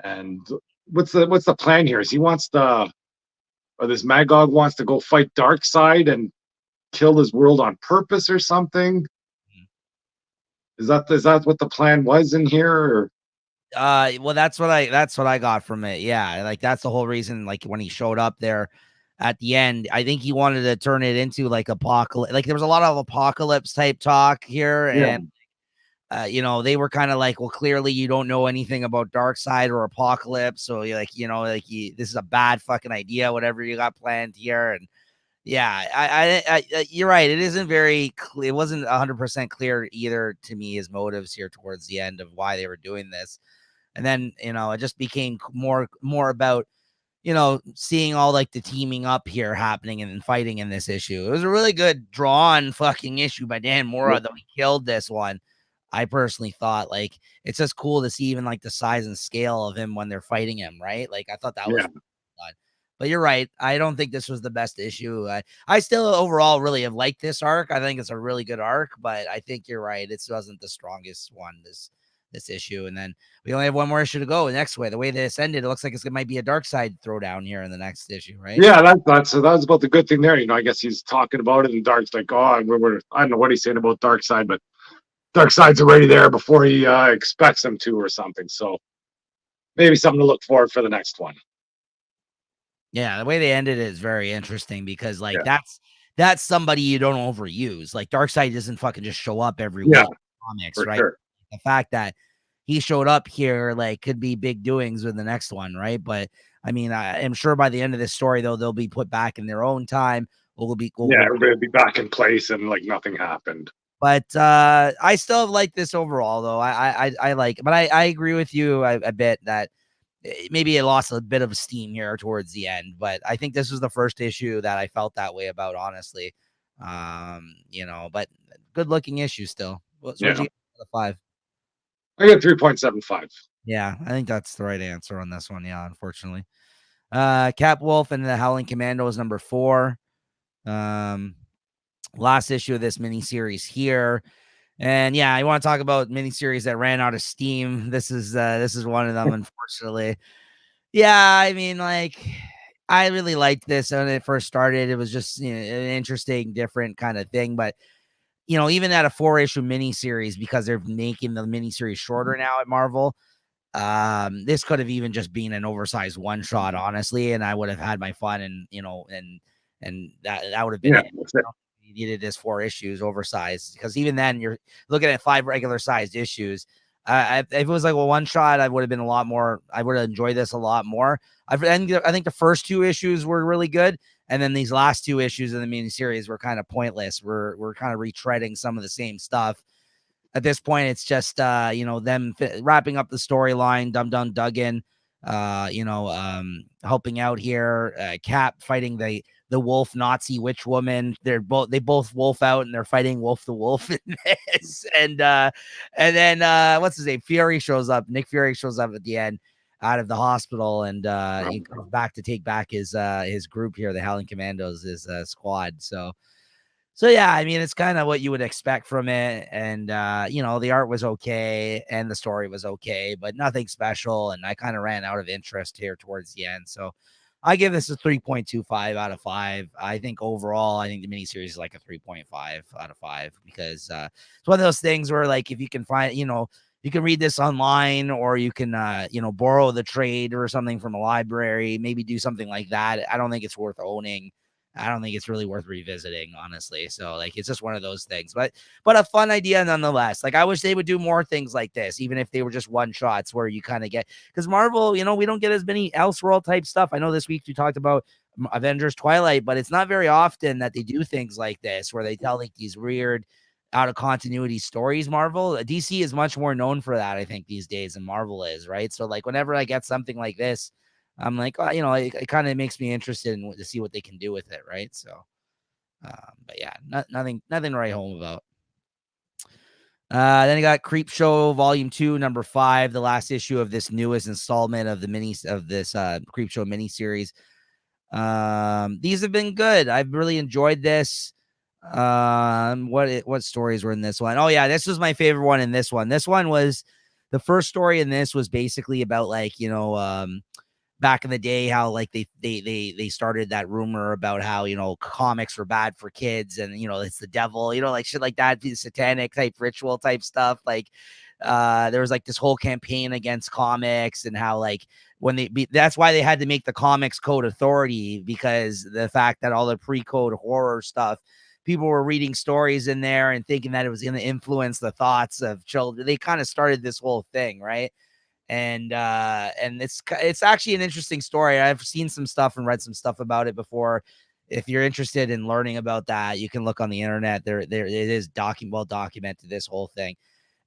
And what's the plan here? Is this Magog wants to go fight Darkseid and kill his world on purpose or something? Is that what the plan was in here? Or? Well, that's what I got from it. Yeah, like that's the whole reason. Like when he showed up there at the end, I think he wanted to turn it into like apocalypse. Like there was a lot of apocalypse type talk here, and they were kind of like, well, clearly you don't know anything about Darkseid or Apocalypse, so you're like, this is a bad fucking idea, whatever you got planned here. And I you're right. It isn't very clear. It wasn't 100% clear either to me his motives here towards the end of why they were doing this. And then, it just became more about, seeing all like the teaming up here happening and fighting in this issue. It was a really good drawn fucking issue by Dan Mora, though he killed this one. I personally thought like it's just cool to see even like the size and scale of him when they're fighting him, right? Like I thought that was fun. But you're right. I don't think this was the best issue. I still overall really have liked this arc. I think it's a really good arc, but I think you're right. It wasn't the strongest one, this issue. And then we only have one more issue to go. The next way, the way this ended, it looks like it might be a Darkseid throwdown here in the next issue, right? Yeah, that was about the good thing there. I guess he's talking about it, and Dark's like, oh, I don't know what he's saying about Darkseid, but Darkseid's already there before he expects him to or something. So maybe something to look forward for the next one. Yeah, the way they ended it is very interesting because that's somebody you don't overuse. Like Darkseid doesn't fucking just show up every week in comics, right? Sure. The fact that he showed up here like could be big doings with the next one, right? But I mean, I am sure by the end of this story, though, they'll be put back in their own time. Yeah, everybody would be back in place and like nothing happened. But I still like this overall, though. I like, but I agree with you a bit that maybe it lost a bit of steam here towards the end. But I think this was the first issue that I felt that way about, honestly. But good looking issue still. So what'd Yeah, you get out of 5? I got 3.75. Yeah, I think that's the right answer on this one. Yeah, unfortunately. Cap Wolf and the Howling Commando is number 4. Last issue of this miniseries here. And yeah, I want to talk about miniseries that ran out of steam. This is one of them, unfortunately. Yeah, I mean, like, I really liked this when it first started. It was just an interesting, different kind of thing. But even at a 4-issue miniseries, because they're making the miniseries shorter now at Marvel, this could have even just been an oversized one shot, honestly, and I would have had my fun, and that would have been Yeah, it. that's it. You needed this 4 issues oversized, because even then you're looking at 5 regular sized issues. If it was like a one shot, I would have been a lot more. I would have enjoyed this a lot more. I think the first 2 issues were really good, and then these last 2 issues of the miniseries were kind of pointless. We're kind of retreading some of the same stuff. At this point, it's just them wrapping up the storyline. Dum Duggan, helping out here. Cap fighting the wolf Nazi witch woman. They both wolf out, and they're fighting Wolf the Wolf in this. And then what's his name? Fury shows up. Nick Fury shows up at the end out of the hospital, and he comes back to take back his group here, the Howling Commandos, his squad. So yeah, I mean, it's kind of what you would expect from it. And, the art was okay and the story was okay, but nothing special. And I kind of ran out of interest here towards the end. So I give this a 3.25 out of 5. I think overall, I think the miniseries is like a 3.5 out of 5, because it's one of those things where, like, if you can find, you can read this online, or you can, borrow the trade or something from a library, maybe do something like that. I don't think it's worth owning. I don't think it's really worth revisiting, honestly. So, like, it's just one of those things, but a fun idea nonetheless. Like, I wish they would do more things like this, even if they were just one shots where you kind of get, because Marvel, we don't get as many Elseworld type stuff. I know this week we talked about Avengers Twilight, but it's not very often that they do things like this where they tell like these weird out of continuity stories. Marvel, DC is much more known for that, I think, these days than Marvel is, right? So, like, whenever I get something like this, I'm like, oh, it kind of makes me interested to see what they can do with it, right? So, but yeah, nothing to write home about. Then you got Creep Show Volume 2, number 5, the last issue of this newest installment of this Creep Show miniseries. These have been good. I've really enjoyed this. What stories were in this one? Oh yeah, this was my favorite one in this one. This one was the first story in this was basically about, like, back in the day, how, like, they started that rumor about how, comics were bad for kids, and, it's the devil, like shit like that, the satanic type ritual type stuff. Like, there was like this whole campaign against comics, and how, like, that's why they had to make the Comics Code Authority, because the fact that all the pre-code horror stuff, people were reading stories in there and thinking that it was going to influence the thoughts of children. They kind of started this whole thing, right? And it's actually an interesting story. I've seen some stuff and read some stuff about it before. If you're interested in learning about that, you can look on the internet. There it is well documented, this whole thing.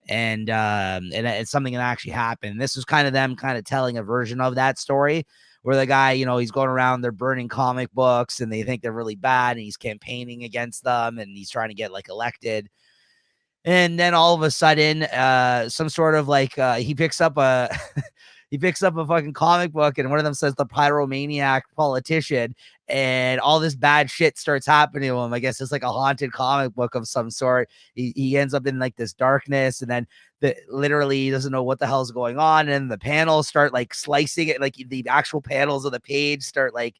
And it's something that actually happened. This was kind of them kind of telling a version of that story, where the guy, he's going around, they're burning comic books and they think they're really bad, and he's campaigning against them, and he's trying to get, like, elected. And then all of a sudden, some sort of, like, he picks up a he picks up a fucking comic book, and one of them says the pyromaniac politician, and all this bad shit starts happening to him. I guess it's like a haunted comic book of some sort. He ends up in, like, this darkness, and then literally he doesn't know what the hell's going on, and the panels start, like, slicing it, like the actual panels of the page start, like,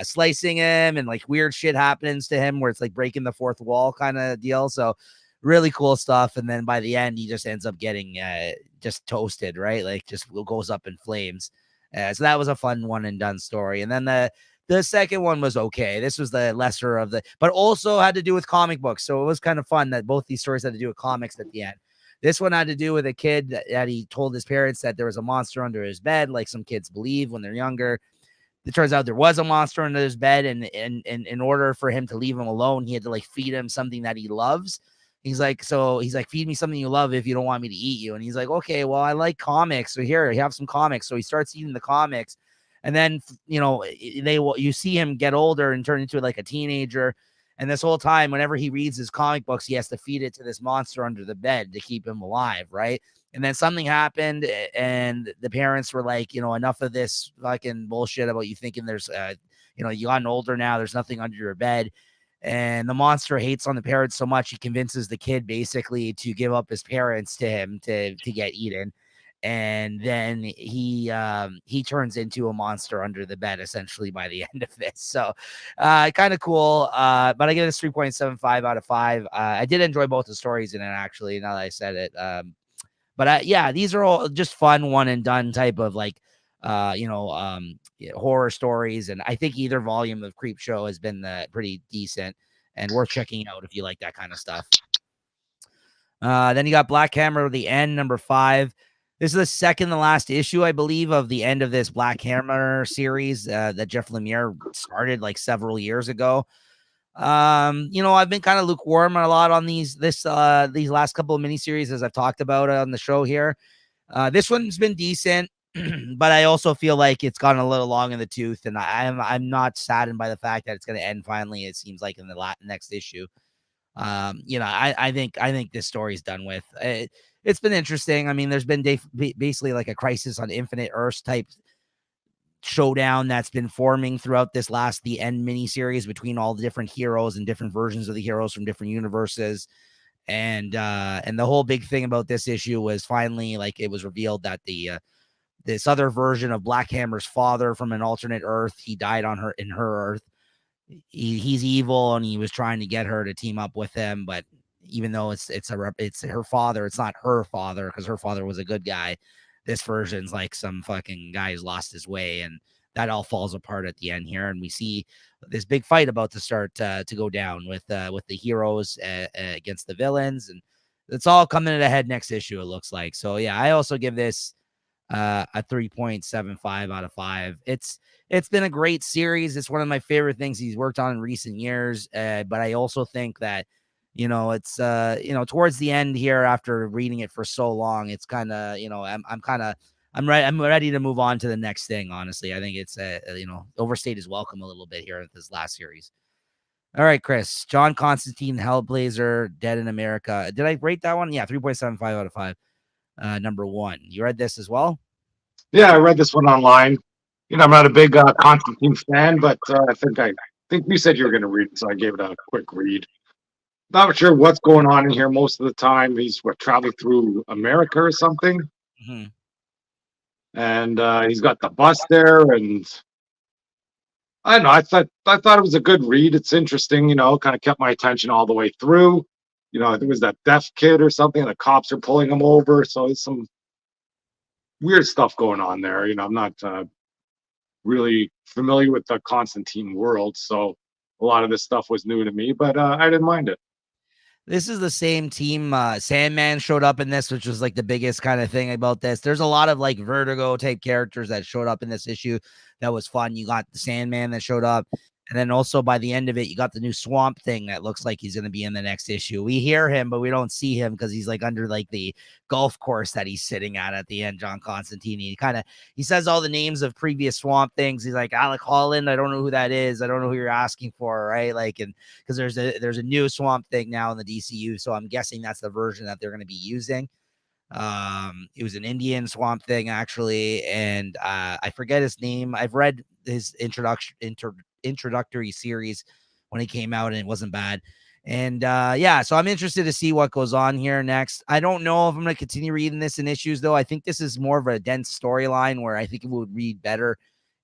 slicing him, and, like, weird shit happens to him where it's like breaking the fourth wall kind of deal. So really cool stuff. And then by the end, he just ends up getting just toasted, right? Like, just goes up in flames. So that was a fun one and done story. And then the second one was okay. This was the lesser of but also had to do with comic books. So it was kind of fun that both these stories had to do with comics at the end. This one had to do with a kid that he told his parents that there was a monster under his bed, like some kids believe when they're younger. it turns out there was a monster under his bed, and in order for him to leave him alone, he had to like feed him something that he loves. He's like, feed me something you love if you don't want me to eat you. And he's like, okay, well, I like comics, so here, you have some comics. So he starts eating the comics, and then you see him get older and turn into like a teenager. And this whole time, whenever he reads his comic books, he has to feed it to this monster under the bed to keep him alive, right? And then something happened, and the parents were like, enough of this fucking bullshit about you thinking there's, you gotten older now, there's nothing under your bed. And the monster hates on the parents so much, he convinces the kid basically to give up his parents to him to get eaten. And then he turns into a monster under the bed essentially by the end of this. So kind of cool. But I give this 3.75 out of 5. I did enjoy both the stories in it, actually, now that I said it. But yeah, these are all just fun one and done type of like horror stories. And I think either volume of Creep Show has been pretty decent and worth checking out if you like that kind of stuff. Then you got Black Hammer, the end, number 5. This is the second to last issue, I believe, of the end of this Black Hammer series that Jeff Lemire started like several years ago. I've been kind of lukewarm a lot on these last couple of miniseries, as I've talked about on the show here. This one's been decent, but I also feel like it's gone a little long in the tooth, and I'm not saddened by the fact that it's going to end finally. It seems like in the next issue. I think this story's done with. It's been interesting. I mean, there's been basically like a Crisis on Infinite Earths type showdown that's been forming throughout the end miniseries between all the different heroes and different versions of the heroes from different universes. And the whole big thing about this issue was finally, like, it was revealed that this other version of Black Hammer's father from an alternate Earth, he died in her Earth. He's evil, and he was trying to get her to team up with him, but even though it's her father, it's not her father, because her father was a good guy. This version's like some fucking guy who's lost his way, and that all falls apart at the end here. And we see this big fight about to start to go down with the heroes against the villains, and it's all coming to a head next issue, it looks like. So yeah, I also give this a 3.75 out of 5. It's been a great series. It's one of my favorite things he's worked on in recent years. But I also think that, it's towards the end here, after reading it for so long, it's kind of, I'm ready to move on to the next thing. Honestly, I think it's overstayed his welcome a little bit here at this last series. All right, Chris, John Constantine, Hellblazer, Dead in America. Did I rate that one? Yeah, 3.75 out of 5. Number 1. You read this as well? Yeah, I read this one online. I'm not a big Constantine fan, but I think you said you were going to read it, so I gave it a quick read. Not sure what's going on in here most of the time. He's traveling through America or something, and he's got the bus there, and I don't know. I thought it was a good read. It's interesting, kind of kept my attention all the way through. I think it was that deaf kid or something. The cops are pulling him over, so it's some weird stuff going on there. I'm not really familiar with the Constantine world, so a lot of this stuff was new to me, but I didn't mind it. This is the same team. Sandman showed up in this, which was like the biggest kind of thing about this. There's a lot of like Vertigo type characters that showed up in this issue. That was fun. You got the Sandman that showed up. And then also by the end of it, you got the new Swamp Thing that looks like he's going to be in the next issue. We hear him, but we don't see him because he's like under like the golf course that he's sitting at the end, John Constantine. He says all the names of previous Swamp Things. He's like, Alec Holland, I don't know who that is. I don't know who you're asking for, right? Like, and because there's a new Swamp Thing now in the DCU. So I'm guessing that's the version that they're going to be using. It was an Indian Swamp Thing, actually, and I forget his name. I've read his introductory series when it came out, and it wasn't bad. And so I'm interested to see what goes on here next. I don't know if I'm going to continue reading this in issues, though. I think this is more of a dense storyline where I think it would read better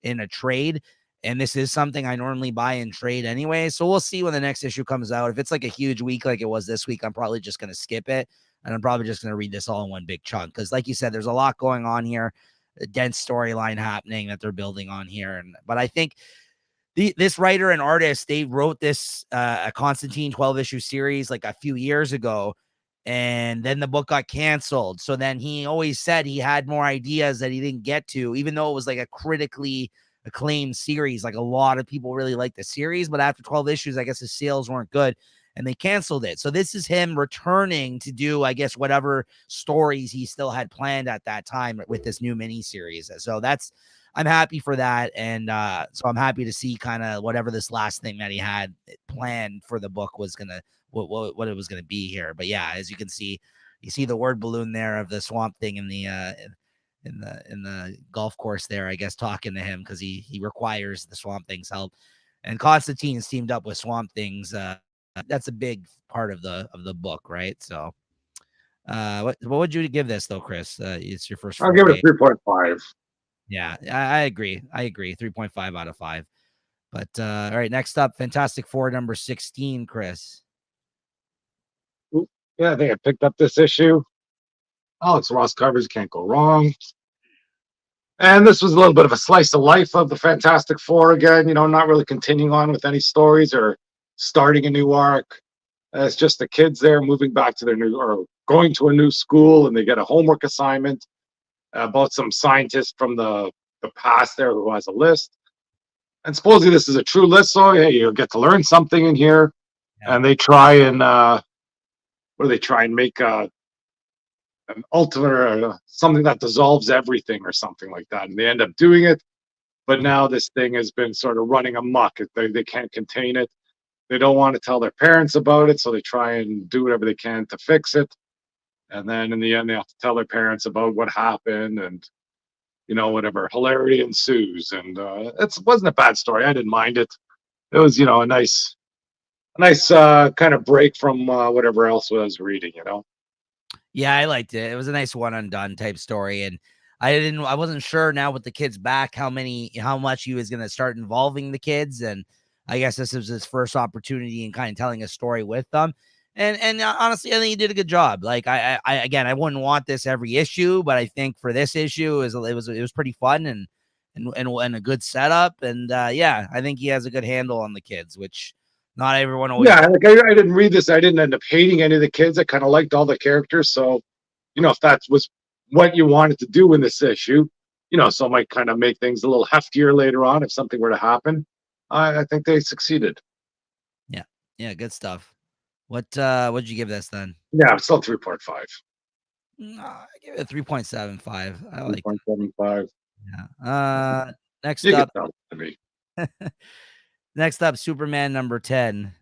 in a trade. And this is something I normally buy in trade anyway. So we'll see when the next issue comes out. If it's like a huge week like it was this week, I'm probably just going to skip it. And I'm probably just going to read this all in one big chunk. Because like you said, there's a lot going on here. A dense storyline happening that they're building on here. But I think this writer and artist, they wrote this a Constantine 12-issue series like a few years ago. And then the book got canceled. So then he always said he had more ideas that he didn't get to, even though it was like a critically acclaimed series. Like a lot of people really like the series, but after 12 issues, I guess his sales weren't good and they canceled it. So this is him returning to do, I guess, whatever stories he still had planned at that time with this new mini series. So I'm happy for that. And so I'm happy to see kind of whatever this last thing that he had planned for the book was going to, what it was going to be here. But yeah, as you can see, you see the word balloon there of the Swamp Thing in the, in the golf course there, I guess, talking to him because he requires the Swamp Thing's help. And Constantine's teamed up with Swamp Thing's. That's a big part of the book, right? So, what would you give this though, Chris? It's your first. I'll give it a 3.5. Yeah, I agree. 3.5 out of 5. But all right, next up, Fantastic Four number 16, Chris. Yeah, I think I picked up this issue. Alex Ross covers, can't go wrong. And this was a little bit of a slice of life of the Fantastic Four again, not really continuing on with any stories or starting a new arc. It's just the kids there moving back to their new, or going to a new school, and they get a homework assignment about some scientist from the past there who has a list. And supposedly this is a true list, so hey, you'll get to learn something in here. Yeah. And they try and make an ultimate or something that dissolves everything or something like that, and they end up doing it. But now this thing has been sort of running amok. They can't contain it. They don't want to tell their parents about it, so they try and do whatever they can to fix it. And then in the end, they have to tell their parents about what happened, and whatever hilarity ensues. And it wasn't a bad story. I didn't mind it. It was a nice kind of break from whatever else I was reading. Yeah, I liked it. It was a nice one and done type story, and I wasn't sure now with the kids back how much he was going to start involving the kids, and I guess this was his first opportunity in kind of telling a story with them. And honestly, I think he did a good job. Like I wouldn't want this every issue, but I think for this issue, it was pretty fun and a good setup. And yeah, I think he has a good handle on the kids, which not everyone always. Yeah, like I didn't read this. I didn't end up hating any of the kids. I kind of liked all the characters. So, if that was what you wanted to do in this issue, so it might kind of make things a little heftier later on if something were to happen. I think they succeeded. Yeah, good stuff. What'd you give this then? Yeah, it's still 3.5. No, I give it a 3.75. I like 3.75. Yeah. Next you up. To me. Next up, Superman number 10.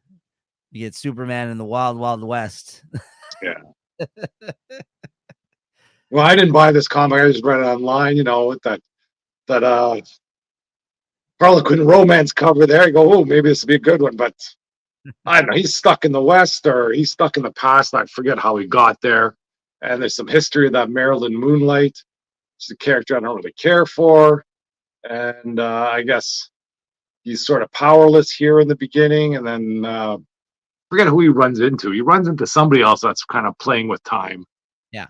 You get Superman in the Wild Wild West. Yeah. Well, I didn't buy this comic. I just read it online, with that Harlequin romance cover there. I go, oh, maybe this would be a good one, but I don't know. He's stuck in the West, or he's stuck in the past. I forget how he got there. And there's some history of that Marilyn Moonlight. It's a character I don't really care for. And I guess he's sort of powerless here in the beginning. And then forget who he runs into. He runs into somebody else that's kind of playing with time. Yeah.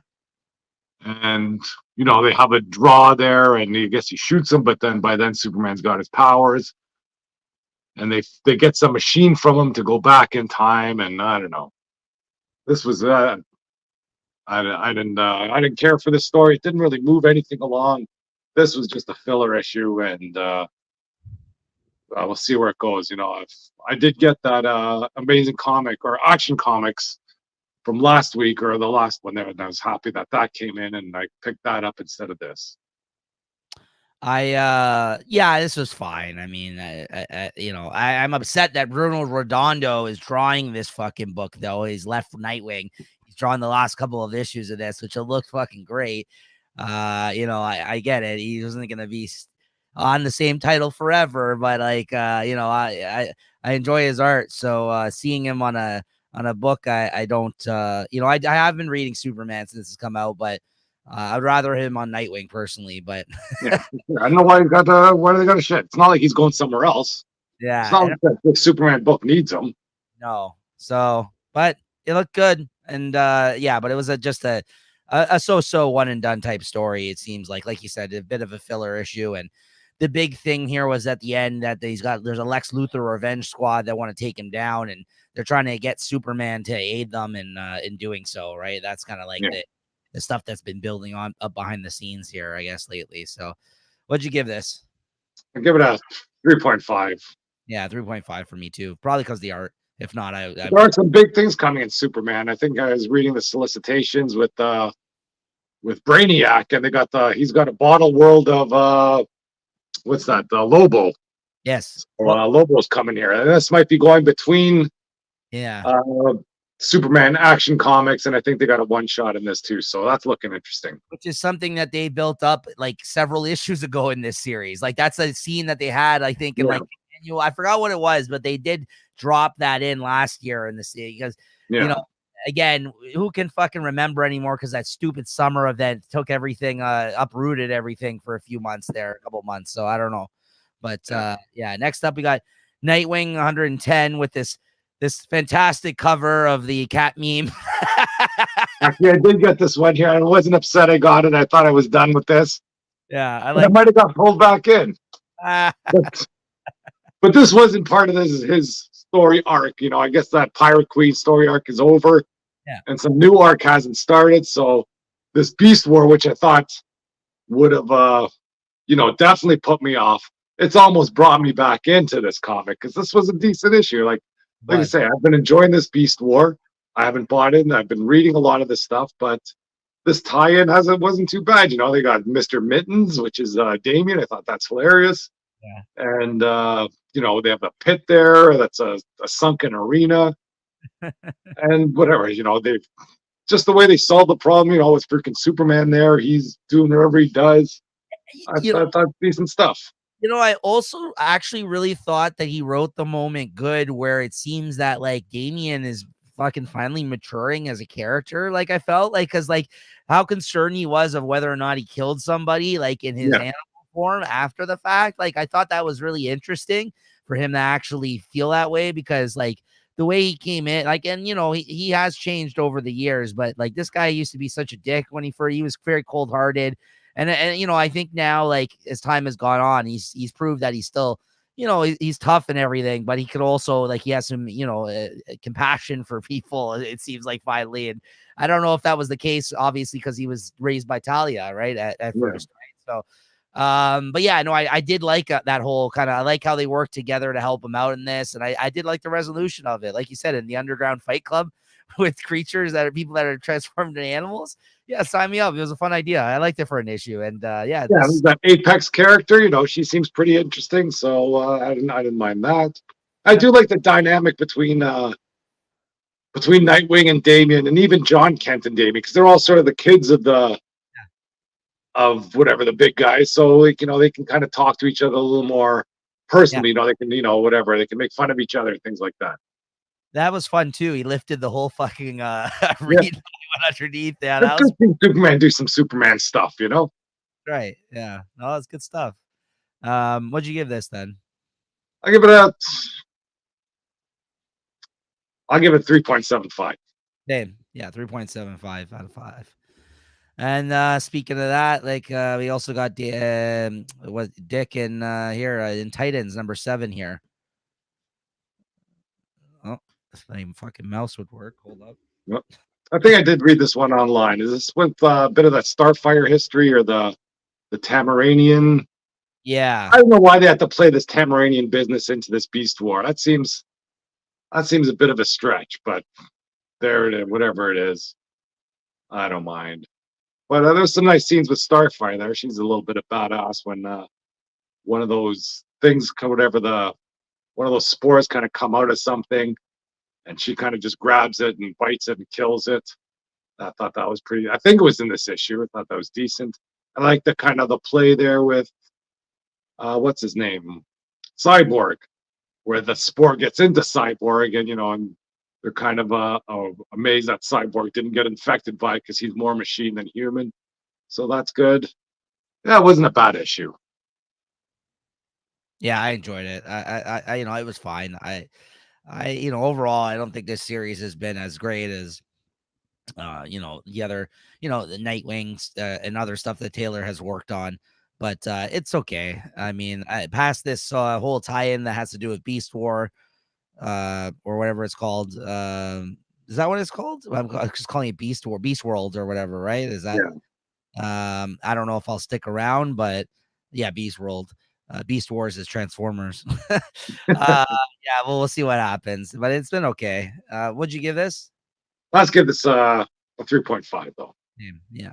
And, they have a draw there, and I guess he shoots him, but then by then Superman's got his powers. And they get some machine from him to go back in time, and I don't know. This was I didn't care for this story. It didn't really move anything along. This was just a filler issue, and we'll see where it goes. I did get that amazing comic or Action Comics from last week or the last one there, and I was happy that came in, and I picked that up instead of this. This was fine. I mean, I'm upset that Bruno Redondo is drawing this fucking book, though. He's left Nightwing. He's drawn the last couple of issues of this, which will look fucking great. I get it. He wasn't gonna be on the same title forever, but like, I enjoy his art. So seeing him on a book, I don't, I have been reading Superman since it's come out, but I'd rather him on Nightwing personally, but yeah, I don't know why why do they got to shit? It's not like he's going somewhere else. Yeah, it's not like the Superman book needs him. No, so but it looked good, and but it was just a so one and done type story. It seems like you said, a bit of a filler issue, and the big thing here was at the end that there's a Lex Luthor revenge squad that want to take him down, and they're trying to get Superman to aid them in doing so. Right, that's kind of like the stuff that's been building on up behind the scenes here, I guess, lately. So what'd you give this? I give it a 3.5. Yeah, 3.5 for me too. Probably because the art. If not, I There are some big things coming in Superman. I think I was reading the solicitations with Brainiac, and he's got a bottle world of what's that? The Lobo. yes. So, Well, Lobo's coming here, and this might be going between yeah. uh, Superman Action Comics, and I think they got a one shot in this too. So that's looking interesting. Which is something that they built up like several issues ago in this series. Like that's a scene that they had, I think, in Yeah, like annual. I forgot what it was, but they did drop that in last year in the series because you yeah, know, again, who can fucking remember anymore? Because that stupid summer event took everything, uprooted everything for a few months there, a couple months. So I don't know, but yeah. yeah. Next up, we got Nightwing 110 with this fantastic cover of the cat meme. Actually, I did get this one here. I wasn't upset I got it. I thought I was done with this. Yeah, I And I like. might have got pulled back in. But, but this wasn't part of his story arc. I guess that Pirate Queen story arc is over, Yeah. and some new arc hasn't started. So this Beast War, which I thought would have, definitely put me off, it's almost brought me back into this comic because this was a decent issue. Like I Was. say, I've been enjoying this Beast War. I haven't bought it, and I've been reading a lot of this stuff, but this tie-in wasn't too bad. They got Mr. Mittens, which is Damien. I thought that's hilarious. Yeah. And they have a pit there that's a sunken arena and whatever. They just the way they solve the problem. With freaking Superman there, he's doing whatever he does. I You know, thought decent stuff. I also actually really thought that he wrote the moment good, where it seems that like Damien is fucking finally maturing as a character. Like I felt like, because like how concerned he was of whether or not he killed somebody, like in his Yeah, animal form after the fact. Like I thought that was really interesting for him to actually feel that way, because like the way he came in, like, and he has changed over the years, but like this guy used to be such a dick when he was very cold hearted. And I think now, like as time has gone on, he's proved that he's still, he's tough and everything, but he could also, like, he has some, compassion for people. It seems like finally, and I don't know if that was the case, obviously, because he was raised by Talia, right, at yeah, first, right? So, but yeah, no, I did like that whole kind of. I like how they work together to help him out in this, and I did like the resolution of it, like you said, in the underground fight club with creatures that are people that are transformed into animals. Yeah, sign me up. It was a fun idea. I liked it for an issue. And yeah, yeah. this That Apex character, she seems pretty interesting. So I didn't mind that. I yeah, do like the dynamic between Nightwing and Damien, and even John Kent and Damien, because they're all sort of the kids of whatever the big guys. So like, they can kind of talk to each other a little more yeah, personally. They can, whatever, they can make fun of each other, things like that. that was fun too. He lifted the whole fucking Yeah, read underneath. Yeah, it's that good was seeing Superman do some Superman stuff. right. Yeah, no, that's good stuff. What'd you give this then? I give it a, I'll give it 3.75. Same. Yeah, 3.75 out of 5. And speaking of that, like we also got the what Dick in here in Titans #7 here. Oh, if my fucking mouse would work. Hold up. Yep. I think I did read this one online. Is this with a bit of that Starfire history or the Tamaranian? Yeah. I don't know why they had to play this Tamaranian business into this Beast War. That seems a bit of a stretch, but there it is, whatever it is. I don't mind. But there's some nice scenes with Starfire there. She's a little bit of badass when one of those things, whatever one of those spores kind of come out of something, and she kind of just grabs it and bites it and kills it. I thought that was pretty. I think it was in this issue. I thought that was decent. I like the kind of the play there with what's his name, Cyborg, where the spore gets into Cyborg, and they're kind of amazed that Cyborg didn't get infected by it because he's more machine than human. So that's good. Yeah, it wasn't a bad issue. Yeah, I enjoyed it. It was fine. Overall, I don't think this series has been as great as, the other, the Nightwings and other stuff that Taylor has worked on, but it's okay. I mean, past this whole tie-in that has to do with Beast War, or whatever it's called. Is that what it's called? I'm just calling it Beast War, Beast World, or whatever, right? Is that? Yeah, I don't know if I'll stick around, but yeah, Beast World. Beast Wars is Transformers. Yeah, well, we'll see what happens, but it's been okay. What'd you give this? Let's give this a 3.5 though. Yeah.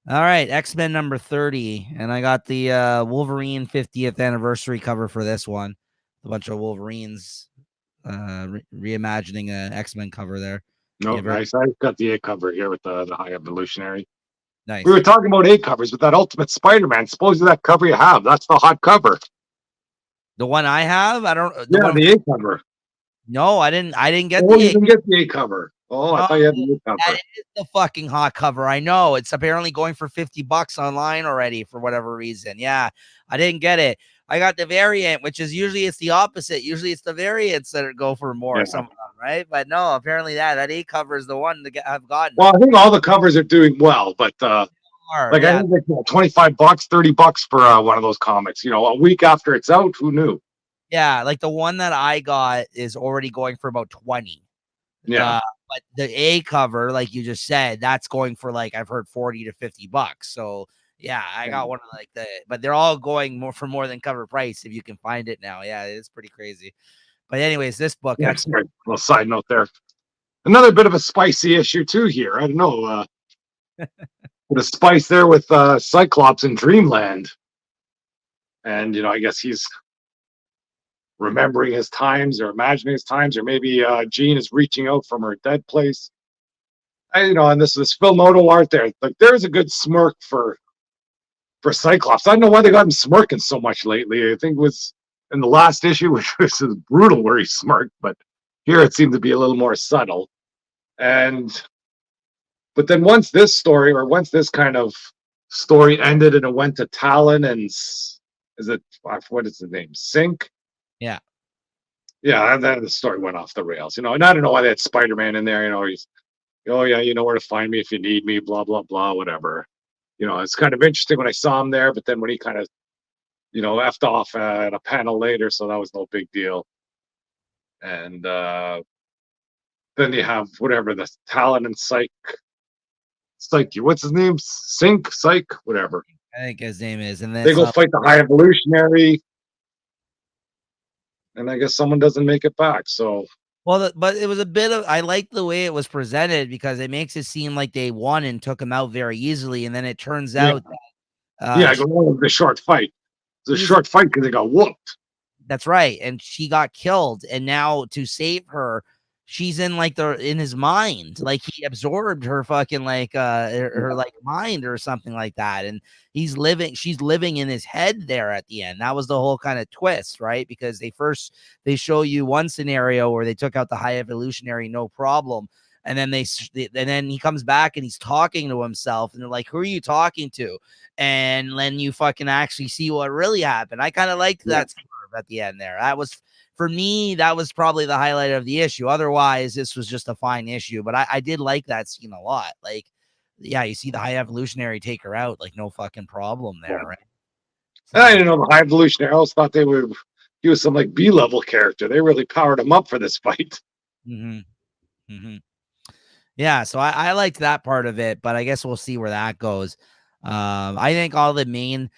All right, X-Men number 30, and I got the Wolverine 50th anniversary cover for this one. A bunch of Wolverines reimagining a X-Men cover there. No, nice. I got the A cover here with the High Evolutionary. Nice. We were talking about A covers with that Ultimate Spider-Man. Supposedly that cover you have, that's the hot cover. The one I have, I don't. The A cover. No, I didn't get you didn't get the A cover. Oh, I thought you had the A cover. That is the fucking hot cover. I know. It's apparently going for $50 online already for whatever reason. Yeah, I didn't get it. I got the variant, which is usually it's the opposite. Usually it's the variants that go for more, right? But no, apparently that A cover is the one to I've gotten. Well, I think all the covers are doing well, but I think like $25, $30 for one of those comics. A week after it's out, who knew? Yeah, like the one that I got is already going for about 20. Yeah. But the A cover, like you just said, that's going for like I've heard $40 to $50. So yeah, I got one of but they're all going for more than cover price if you can find it now. Yeah, it's pretty crazy. But anyways, this book. That's right. Well, side note there. Another bit of a spicy issue too here. I don't know. The spice there with Cyclops in Dreamland. And, I guess he's remembering his times or imagining his times, or maybe Jean is reaching out from her dead place. And this Phil Noto art there. Like, there's a good smirk for Cyclops. I don't know why they got him smirking so much lately. I think it was in the last issue, which was brutal, where he smirked, but here it seemed to be a little more subtle. But then once this kind of story ended and it went to Talon and what is the name? Sync? Yeah. Yeah, and then the story went off the rails, and I don't know why they had Spider-Man in there, he's, oh yeah, you know where to find me if you need me, blah, blah, blah, whatever. It's kind of interesting when I saw him there, but then when he kind of, effed off at a panel later, so that was no big deal. And then you have whatever, the Talon and Psych, what's his name? Psych, whatever. I think his name is. And then they go fight the High Evolutionary. And I guess someone doesn't make it back. So, well, but it was a bit of, I like the way it was presented because it makes it seem like they won and took him out very easily. And then it turns out that, the short fight. It's a short fight because they got whooped. That's right. And she got killed. And now to save her, she's in in his mind, like he absorbed her fucking her mind or something like that. And she's living in his head there at the end. That was the whole kind of twist, right? Because they show you one scenario where they took out the High Evolutionary, no problem. And then then he comes back and he's talking to himself and they're like, who are you talking to? And then you fucking actually see what really happened. I kind of liked that at the end there. For me, that was probably the highlight of the issue. Otherwise, this was just a fine issue. But I did like that scene a lot. Like, yeah, you see the High Evolutionary take her out, like no fucking problem there, right? So, I didn't know the High Evolutionary. I always thought he was some B-level character. They really powered him up for this fight. Mm-hmm. Mm-hmm. Yeah, so I liked that part of it, but I guess we'll see where that goes. I think all the main,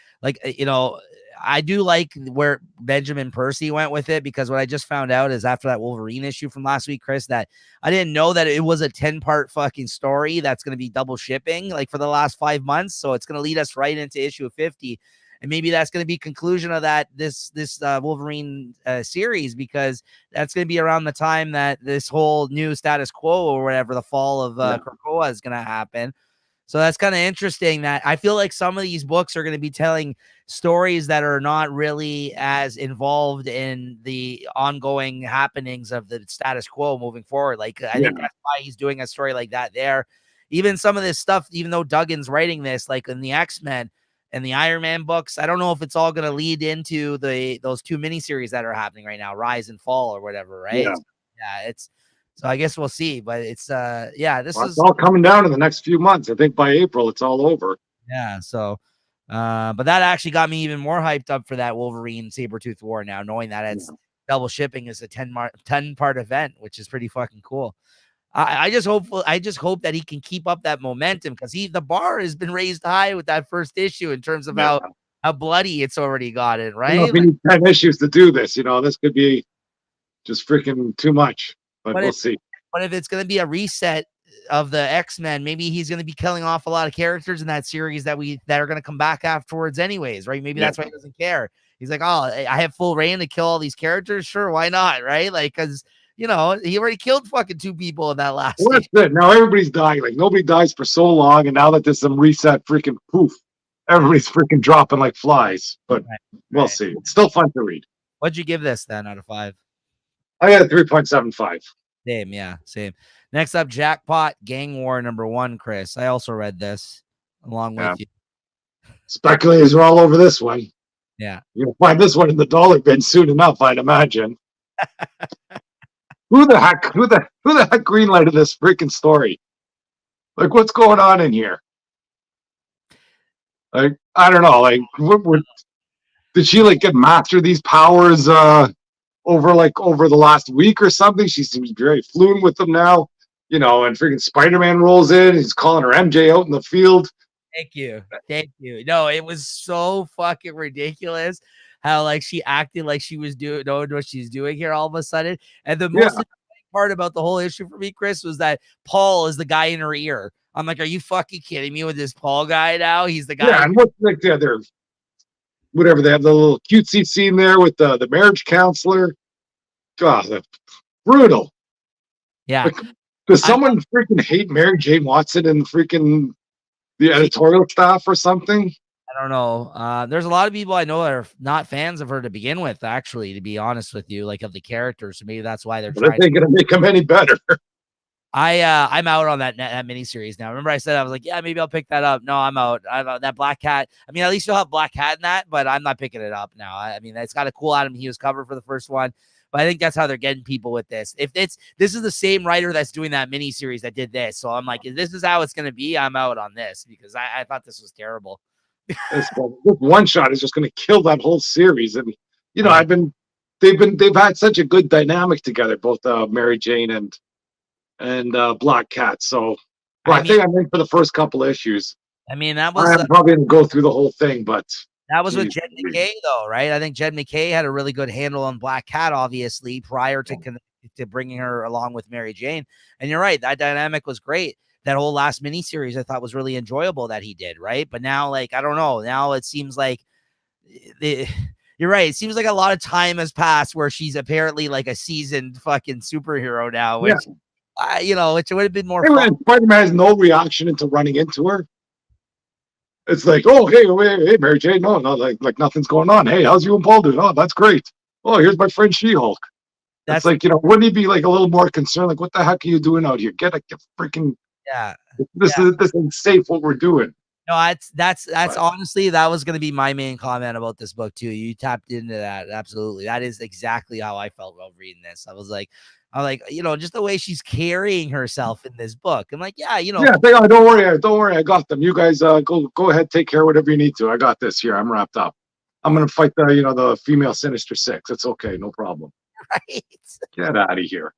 I do like where Benjamin Percy went with it, because what I just found out is after that Wolverine issue from last week, Chris, that I didn't know that it was a 10-part fucking story that's going to be double shipping for the last 5 months. So it's going to lead us right into issue 50. And maybe that's going to be conclusion of this Wolverine series, because that's going to be around the time that this whole new status quo or whatever, the fall of Krakoa is going to happen. So that's kind of interesting that I feel like some of these books are going to be telling stories that are not really as involved in the ongoing happenings of the status quo moving forward. I think that's why he's doing a story like that there. Even some of this stuff, even though Duggan's writing this, like in the X-Men and the Iron Man books, I don't know if it's all going to lead into those two miniseries that are happening right now, Rise and Fall or whatever, right? Yeah, so I guess we'll see, but it's it's all coming down in the next few months. I think by April it's all over. Yeah, so but that actually got me even more hyped up for that Wolverine Sabretooth War now, knowing that it's double shipping is a 10-part event, which is pretty fucking cool. I just hope that he can keep up that momentum, because the bar has been raised high with that first issue in terms of how how bloody it's already gotten, I don't know if right? we Like, need 10 issues to do this. This could be just freaking too much, but but we'll if see. but if it's gonna be a reset of the X-Men, maybe he's gonna be killing off a lot of characters in that series that are gonna come back afterwards, anyways, right? Maybe Yeah. that's why he doesn't care. He's like, oh, I have full reign to kill all these characters. Sure, why not? Right? Like, because he already killed fucking 2 people in that last Well, stage. that's it. Now everybody's dying. Like nobody dies for so long, and now that there's some reset, freaking poof, everybody's freaking dropping like flies. But Right, we'll right. see. It's still fun to read. What'd you give this then out of 5? I got a 3.75. Same, yeah, same. Next up, Jackpot Gang War #1, Chris. I also read this along Yeah. with you. Speculators are all over this one. Yeah. You'll find this one in the dollar bin soon enough, I'd imagine. Who the heck greenlighted this freaking story? Like, what's going on in here? Like, I don't know. Like, did she like get master these powers over the last week or something? She seems very fluent with them now. And freaking Spider-Man rolls in. He's calling her MJ out in the field. Thank you. Thank you. No, it was so fucking ridiculous how like she acted like she was knowing what she's doing here all of a sudden. And the most Yeah, part about the whole issue for me, Chris, was that Paul is the guy in her ear. I'm like, are you fucking kidding me with this Paul guy now? He's the guy. yeah. And what's like the other, whatever, they have the little cutesy scene there with the marriage counselor. God, that's brutal. Yeah. Like, does someone freaking hate Mary Jane Watson and freaking the editorial staff or something? I don't know. There's a lot of people I know that are not fans of her to begin with, actually, to be honest with you, like of the characters. So maybe that's why they're trying. They're going to make them any better. I'm out on that miniseries now. Remember I said I was like, yeah, maybe I'll pick that up. No, I'm out. I'm out. That Black Cat. I mean, at least you'll have Black Cat in that, but I'm not picking it up now. I mean, it's got a cool Adam Hughes cover for the first one, but I think that's how they're getting people with this. If this is the same writer that's doing that miniseries that did this, so I'm like, if this is how it's going to be, I'm out on this because I thought this was terrible. This one shot is just going to kill that whole series. And they've had such a good dynamic together, both Mary Jane and Black Cat. So I think I'm in for the first couple issues. I mean, that was I'm probably going to go through the whole thing, but that was with Jed McKay, though, right? I think Jed McKay had a really good handle on Black Cat, obviously, prior to bringing her along with Mary Jane. And you're right, that dynamic was great. That whole last miniseries I thought was really enjoyable that he did, right? But now, like, I don't know. Now it seems like you're right. It seems like a lot of time has passed where she's apparently like a seasoned fucking superhero now, which which would have been more fun. Spider-Man has no reaction into running into her. It's like, oh, hey, Mary Jane. No, like nothing's going on. Hey, how's you and Paul doing? Oh, that's great. Oh, here's my friend She-Hulk. That's like, wouldn't he be like a little more concerned? Like, what the heck are you doing out here? Get freaking. Yeah. This isn't safe what we're doing. No, that's honestly, that was going to be my main comment about this book too. You tapped into that. Absolutely. That is exactly how I felt about reading this. I was like, just the way she's carrying herself in this book. I'm like, yeah, don't worry. I got them. You guys go ahead, take care of whatever you need to. I got this here. I'm wrapped up. I'm going to fight the female Sinister Six. It's okay. No problem. Right. Get out of here.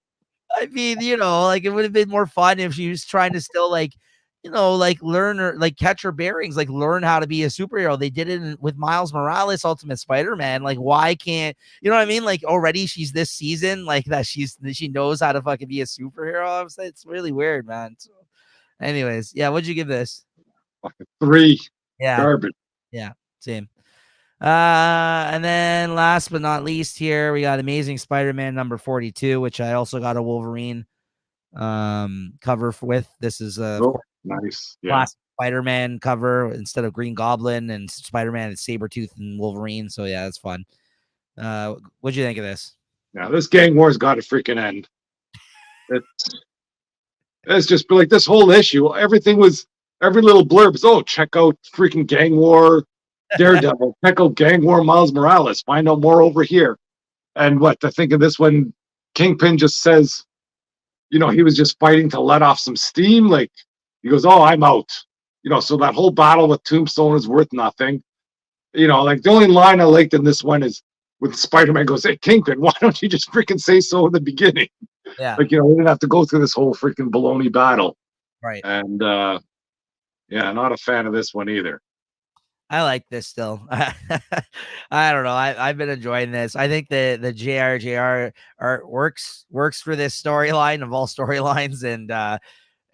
I mean, like it would have been more fun if she was trying to still learn or like catch her bearings, like learn how to be a superhero. They did it with Miles Morales, Ultimate Spider-Man. Like, why can't you know what I mean? Like already she's this season, like that she knows how to fucking be a superhero. I was like, it's really weird, man. So, anyways, yeah, what'd you give this? 3. Yeah. Garbage. Yeah, same. And then last but not least here, we got Amazing Spider-Man number 42, which I also got a Wolverine cover with. This is nice. Yeah. Last Spider-Man cover instead of Green Goblin and Spider-Man, it's Sabretooth and Wolverine. So yeah, that's fun. What'd you think of this? Now this gang war's got to freaking end. It's just like this whole issue. Every little blurb is, check out freaking gang war Daredevil, check out gang war Miles Morales, find out more over here. And I think of this when Kingpin just says, he was just fighting to let off some steam. Like he goes, oh, I'm out. So that whole battle with Tombstone is worth nothing. Like the only line I liked in this one is when Spider-Man goes, hey, Kingpin, why don't you just freaking say so in the beginning? Yeah. Like, we didn't have to go through this whole freaking baloney battle. Right. And, not a fan of this one either. I like this still. I don't know. I've been enjoying this. I think the JRJR art works for this storyline of all storylines,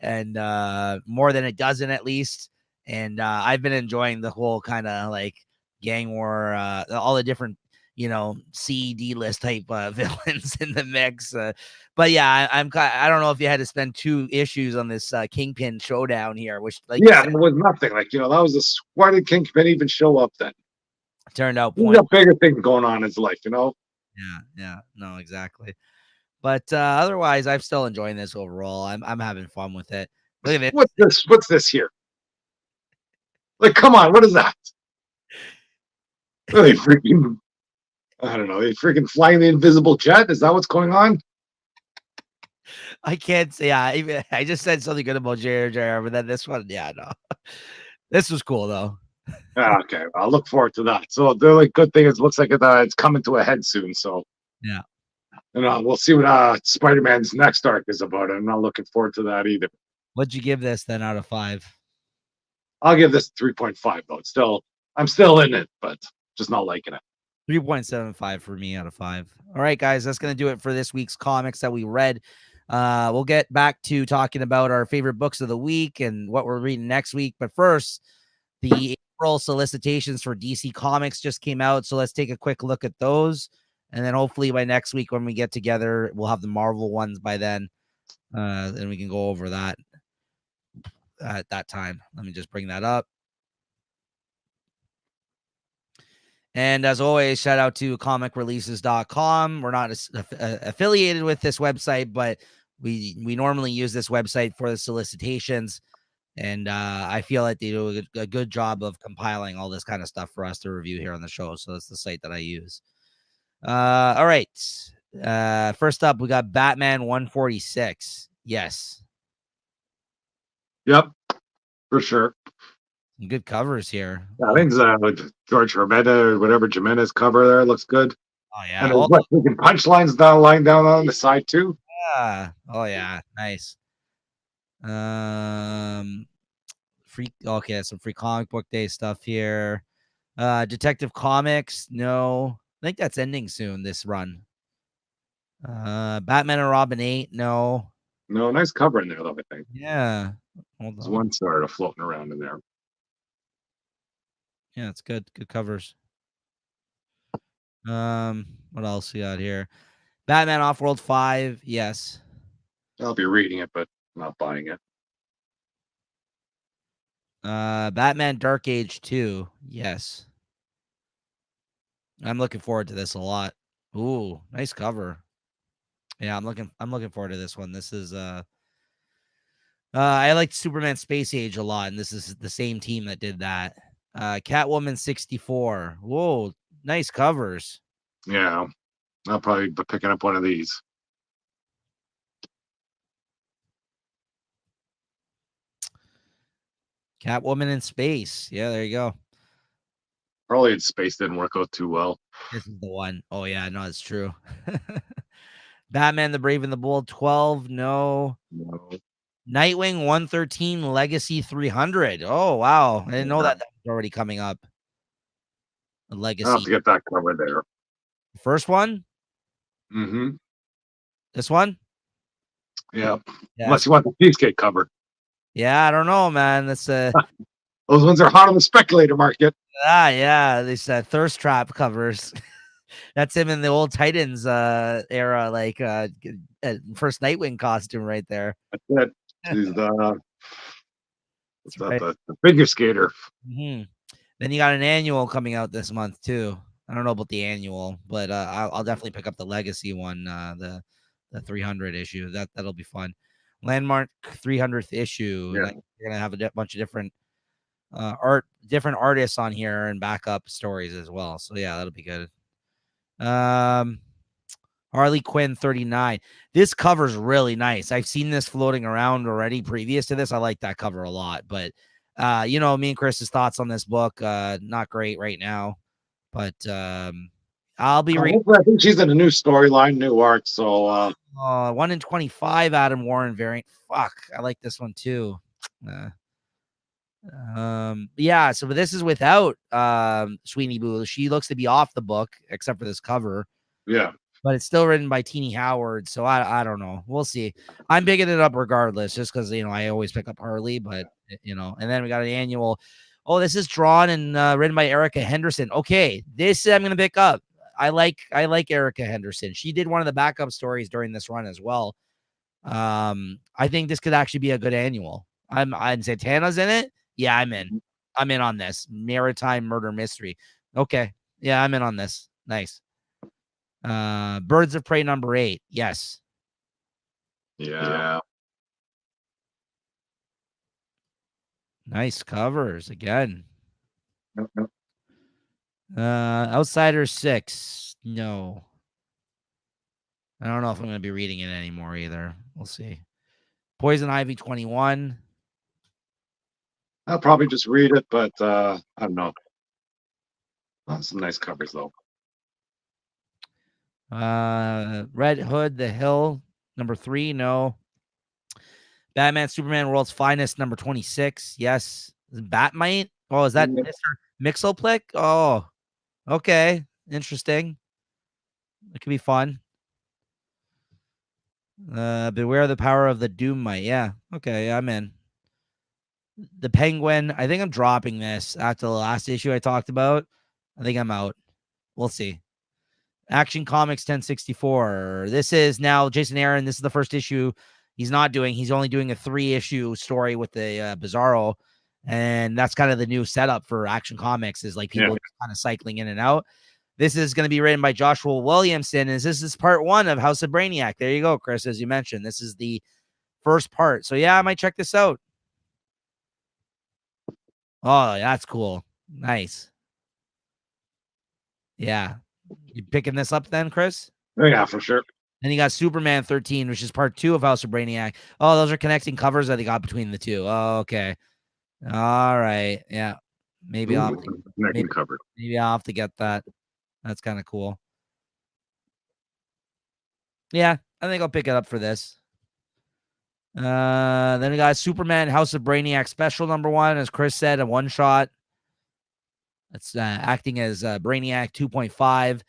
and more than it doesn't at least. And I've been enjoying the whole kind of like gang war, all the different CED list type villains in the mix. But yeah, I don't know if you had to spend 2 issues on this Kingpin showdown here, which like you Yeah, said, there was nothing. Like, that was why did Kingpin even show up then? turned out He's point. got bigger things going on in his life, Yeah, no, exactly. But otherwise, I'm still enjoying this overall. I'm having fun with it. Look at it. What's this? What's this here? Like, come on, what is that? Really freaking, I don't know. They freaking flying the invisible jet? Is that what's going on? I can't say. Yeah, I just said something good about JR, but then this one, yeah, no. This was cool though. Okay, I'll look forward to that. So the only good thing is, it looks like it's coming to a head soon. So Yeah. we'll see what Spider-Man's next arc is about. I'm not looking forward to that either. What'd you give this then out of 5? I'll give this 3.5 though. I'm still in it, but just not liking it. 3.75 for me out of 5. All right, guys, that's going to do it for this week's comics that we read. We'll get back to talking about our favorite books of the week and what we're reading next week. But first, the April solicitations for DC Comics just came out. So let's take a quick look at those. And then hopefully by next week when we get together, we'll have the Marvel ones by then. And we can go over that at that time. Let me just bring that up. And as always, shout out to comicreleases.com. We're not affiliated with this website, but we normally use this website for the solicitations. And I feel like they do a good job of compiling all this kind of stuff for us to review here on the show. So that's the site that I use. All right. First up, we got Batman 146. Yes. Yep, for sure. Good covers here. I think George Romero or whatever Jimenez cover there looks good. Oh, yeah. And there's freaking punchlines lying down on the side too. Yeah. Oh, yeah. Nice. Some free comic book day stuff here. Detective Comics, no. I think that's ending soon, this run. Batman and Robin 8, no. No, nice cover in there though, I think. Yeah. There's one sort of floating around in there. Yeah, it's good. Good covers. What else we got here? Batman Off-World 5, yes. I'll be reading it, but not buying it. Batman Dark Age 2, yes. I'm looking forward to this a lot. Ooh, nice cover. Yeah, I'm looking forward to this one. This is I liked Superman Space Age a lot, and this is the same team that did that. Catwoman 64. Whoa, nice covers. Yeah, I'll probably be picking up one of these. Catwoman in space. Yeah, there you go. Probably in space didn't work out too well. This is the one. Oh yeah, no, it's true. Batman the Brave and the Bold 12. No. Nightwing 113 Legacy 300. Oh wow, I didn't know that was already coming up. A Legacy. I'll have to get that cover there. First one. Mm-hmm. This one. Yeah. Unless you want the cheesecake cover. Yeah, I don't know, man. That's those ones are hot on the speculator market. Yeah. These Thirst Trap covers. That's him in the old Titans era, like first Nightwing costume right there. That's it. He's the figure skater. Mm-hmm. Then you got an annual coming out this month too. I don't know about the annual, but I'll definitely pick up the Legacy one, the 300 issue. That'll be fun. Landmark 300th issue. Yeah. You're gonna have a bunch of different different artists on here and backup stories as well. So yeah, that'll be good. Harley Quinn 39. This cover's really nice. I've seen this floating around already previous to this. I like that cover a lot, but me and Chris's thoughts on this book, not great right now, but I'll be reading. I think she's in a new storyline, new arc. So 1 in 25 Adam Warren variant. Fuck, I like this one too. Yeah, so this is without Sweeney Boo. She looks to be off the book, except for this cover. Yeah. But it's still written by Teenie Howard, so I don't know. We'll see. I'm picking it up regardless, just because I always pick up Harley, but and then we got an annual. Oh, this is drawn and written by Erica Henderson. Okay, this I'm gonna pick up. I like Erica Henderson. She did one of the backup stories during this run as well. I think this could actually be a good annual. I'm Santana's in it. Yeah, I'm in. I'm in on this maritime murder mystery. Okay, yeah, I'm in on this. Nice. Birds of Prey number 8. Yes. Yeah. Nice covers again. Outsiders 6. No. I don't know if I'm going to be reading it anymore either. We'll see. Poison Ivy 21. I'll probably just read it, but I don't know. Some nice covers though. Red Hood, The Hill, number 3. No. Batman, Superman, World's Finest, number 26. Yes. Batmite? Oh, is that Mr. Mixelplick? Oh, okay. Interesting. It could be fun. Beware the power of the Doom Mite. Yeah. Okay, I'm in. The Penguin. I think I'm dropping this after the last issue I talked about. I think I'm out. We'll see. Action Comics 1064. This is now Jason Aaron. This is the first issue he's not doing. He's only doing a 3-issue story with the Bizarro. And that's kind of the new setup for Action Comics is like people kind of cycling in and out. This is going to be written by Joshua Williamson. And this is part 1 of House of Brainiac. There you go, Chris, as you mentioned. This is the first part. So, yeah, I might check this out. Oh, that's cool. Nice. Yeah. You picking this up then, Chris? Oh, yeah, for sure. Then you got Superman 13, which is part 2 of House of Brainiac. Oh, those are connecting covers that they got between the two. Oh, okay. All right. Yeah. Maybe I'll have to get that. That's kind of cool. Yeah, I think I'll pick it up for this. Then we got Superman House of Brainiac special number 1, as Chris said, a one-shot. That's acting as Brainiac 2.5.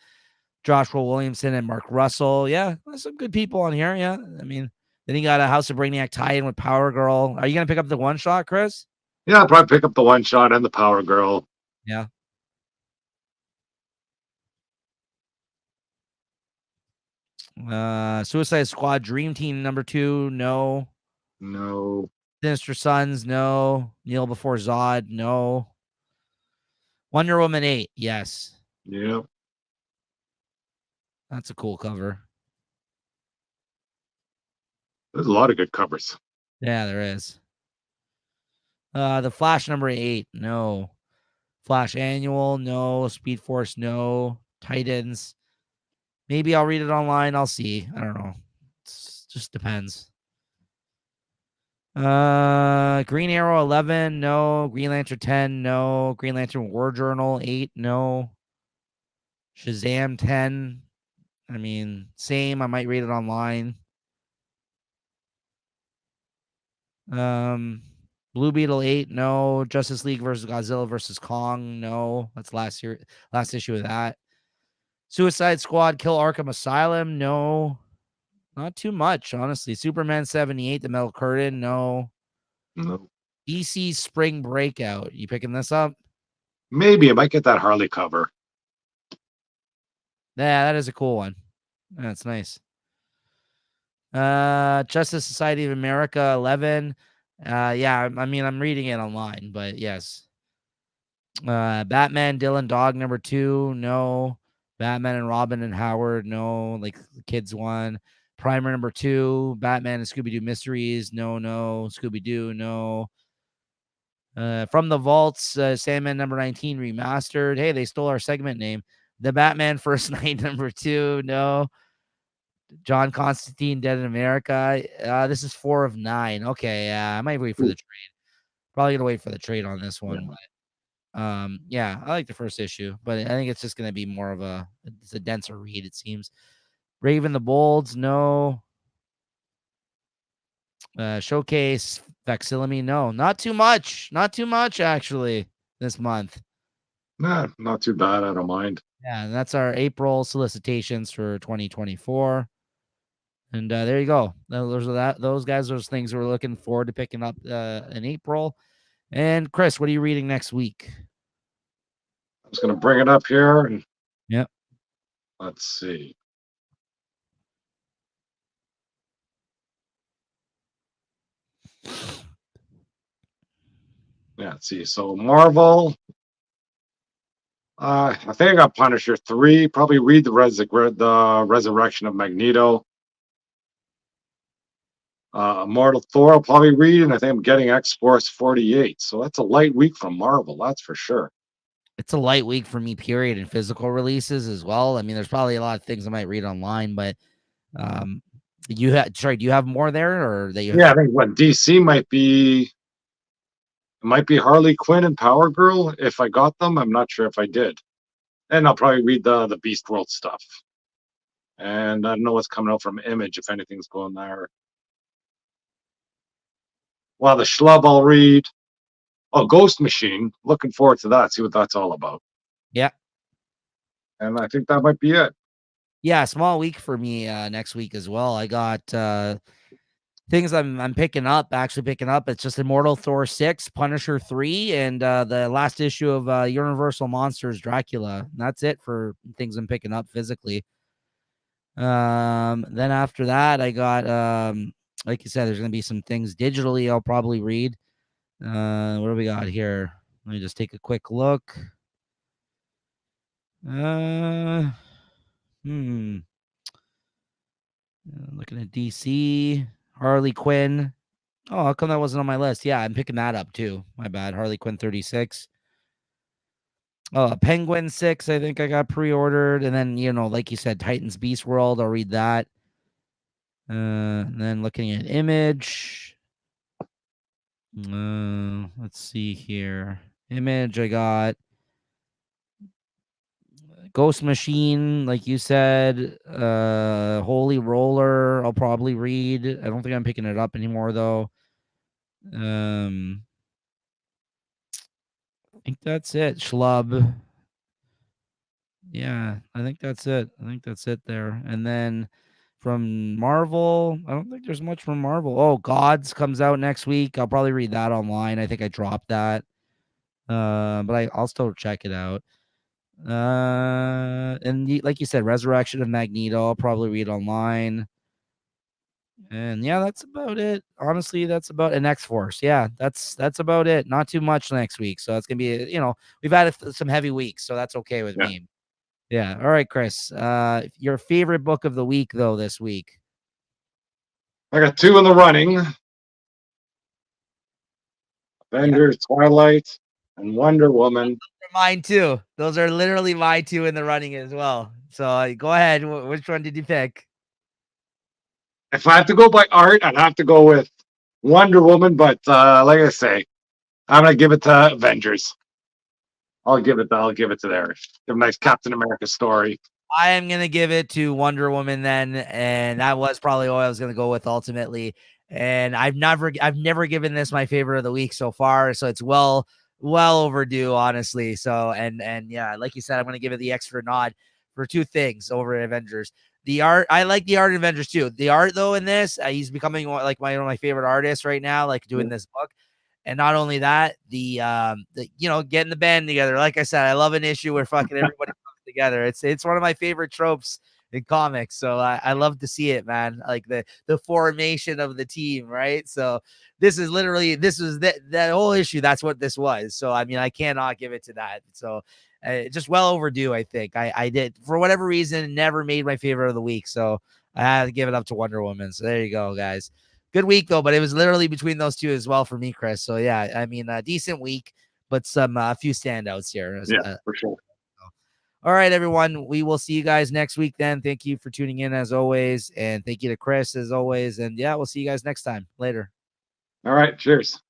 Joshua Williamson and Mark Russell. Yeah, there's some good people on here. Yeah, I mean, then you got a House of Brainiac tie-in with Power Girl. Are you gonna pick up the one-shot, Chris? Yeah, I'll probably pick up the one-shot and the Power Girl. Yeah. Suicide Squad Dream Team number 2. No. Sinister Sons. No. Kneel Before Zod. No. Wonder Woman 8. Yes. Yep. That's a cool cover. There's a lot of good covers. Yeah, there is. The Flash number 8. No. Flash Annual. No. Speed Force. No. Titans. Maybe I'll read it online. I'll see. I don't know. It just depends. Green Arrow 11. No. Green Lantern 10. No. Green Lantern War Journal 8. No. Shazam 10. I mean, same. I might read it online. Blue Beetle 8. No. Justice League versus Godzilla versus Kong. No. That's last issue of that. Suicide Squad Kill Arkham Asylum. No. Not too much, honestly. Superman 78, The Metal Curtain. No. DC Spring Breakout. You picking this up? Maybe I might get that Harley cover. Yeah, that is a cool one. That's nice. Justice Society of America 11. Yeah, I mean, I'm reading it online, but yes. Batman Dylan Dog number 2. No. Batman and Robin and Howard. No. Like the kids one. Primer number 2. Batman and Scooby-Doo Mysteries. No. Scooby-Doo. No. From the Vaults, Sandman number 19 remastered. Hey, they stole our segment name. The Batman First Night number 2. No. John Constantine Dead in America. This is 4 of 9. Okay, I might wait for the trade. Probably gonna wait for the trade on this one. Yeah. But, yeah, I like the first issue, but I think it's just gonna be more of a denser read, it seems. Raven the Bolds, no. Showcase facsimile. No, not too much. Not too much actually this month. Nah, not too bad. I don't mind. Yeah, and that's our April solicitations for 2024. And there you go. Those guys, those things we're looking forward to picking up in April. And Chris, what are you reading next week? I'm just gonna bring it up here and Yep. let's see. Yeah, let's see. So Marvel. I think I got Punisher 3. Probably read the Resurrection of Magneto. Immortal Thor. I'll probably read, and I think I'm getting X Force 48. So that's a light week from Marvel. That's for sure. It's a light week for me, period, and physical releases as well. I mean, there's probably a lot of things I might read online, but do you have more there or that you? Yeah, I think what DC might be Harley Quinn and Power Girl. If I got them, I'm not sure if I did. And I'll probably read the Beast World stuff. And I don't know what's coming out from Image, if anything's going there. Well, the Schlub I'll read. Oh, Ghost Machine. Looking forward to that. See what that's all about. Yeah. And I think that might be it. Yeah, small week for me next week as well. I got things I'm picking up. It's just Immortal Thor 6, Punisher 3, and the last issue of Universal Monsters Dracula. And that's it for things I'm picking up physically. Then after that, I got like you said, there's gonna be some things digitally I'll probably read. What do we got here? Let me just take a quick look. Looking at DC, Harley Quinn. Oh, how come that wasn't on my list? Yeah, I'm picking that up too. My bad. Harley Quinn 36. Oh, Penguin 6, I think I got pre-ordered. And then, like you said, Titans Beast World. I'll read that. And then looking at Image. Let's see here. Image, I got Ghost Machine, like you said. Holy Roller, I'll probably read. I don't think I'm picking it up anymore though. I think that's it. Schlub. Yeah, I think that's it. There. And then from Marvel, I don't think there's much from Marvel. Oh, Gods comes out next week. I'll probably read that online. I think I dropped that. But I'll still check it out. And like you said, Resurrection of Magneto, I'll probably read online. And yeah, that's about it. Honestly, that's about an X-Force. Yeah, that's about it. Not too much next week. So it's gonna be, we've had some heavy weeks, so that's okay with me. Yeah. All right, Chris. Your favorite book of the week though this week? I got 2 in the running. Avengers, Twilight, and Wonder Woman. Mine too. Those are literally my 2 in the running as well. So go ahead. Which one did you pick? If I have to go by art, I'd have to go with Wonder Woman. But like I say, I'm gonna give it to Avengers. I'll give it to there. Give a nice Captain America story. I am gonna give it to Wonder Woman then, and that was probably what I was gonna go with ultimately. And I've never given this my favorite of the week so far, so it's well overdue, honestly. So and yeah, like you said, I'm gonna give it the extra nod for 2 things over Avengers. The art, I like the art in Avengers too. The art though in this, he's becoming like one of my favorite artists right now, like doing this book. And not only that, the getting the band together. Like I said, I love an issue where fucking everybody comes together. It's one of my favorite tropes in comics. So I love to see it, man. Like the formation of the team, right? So this was that whole issue. That's what this was. So I mean, I cannot give it to that. So just well overdue. I think I did, for whatever reason, never made my favorite of the week. So I had to give it up to Wonder Woman. So there you go, guys. Good week though, but it was literally between those 2 as well for me, Chris. So yeah, I mean, a decent week, but some few standouts here. Yeah, for sure. All right, everyone. We will see you guys next week then. Thank you for tuning in as always. And thank you to Chris as always. And yeah, we'll see you guys next time. Later. All right. Cheers.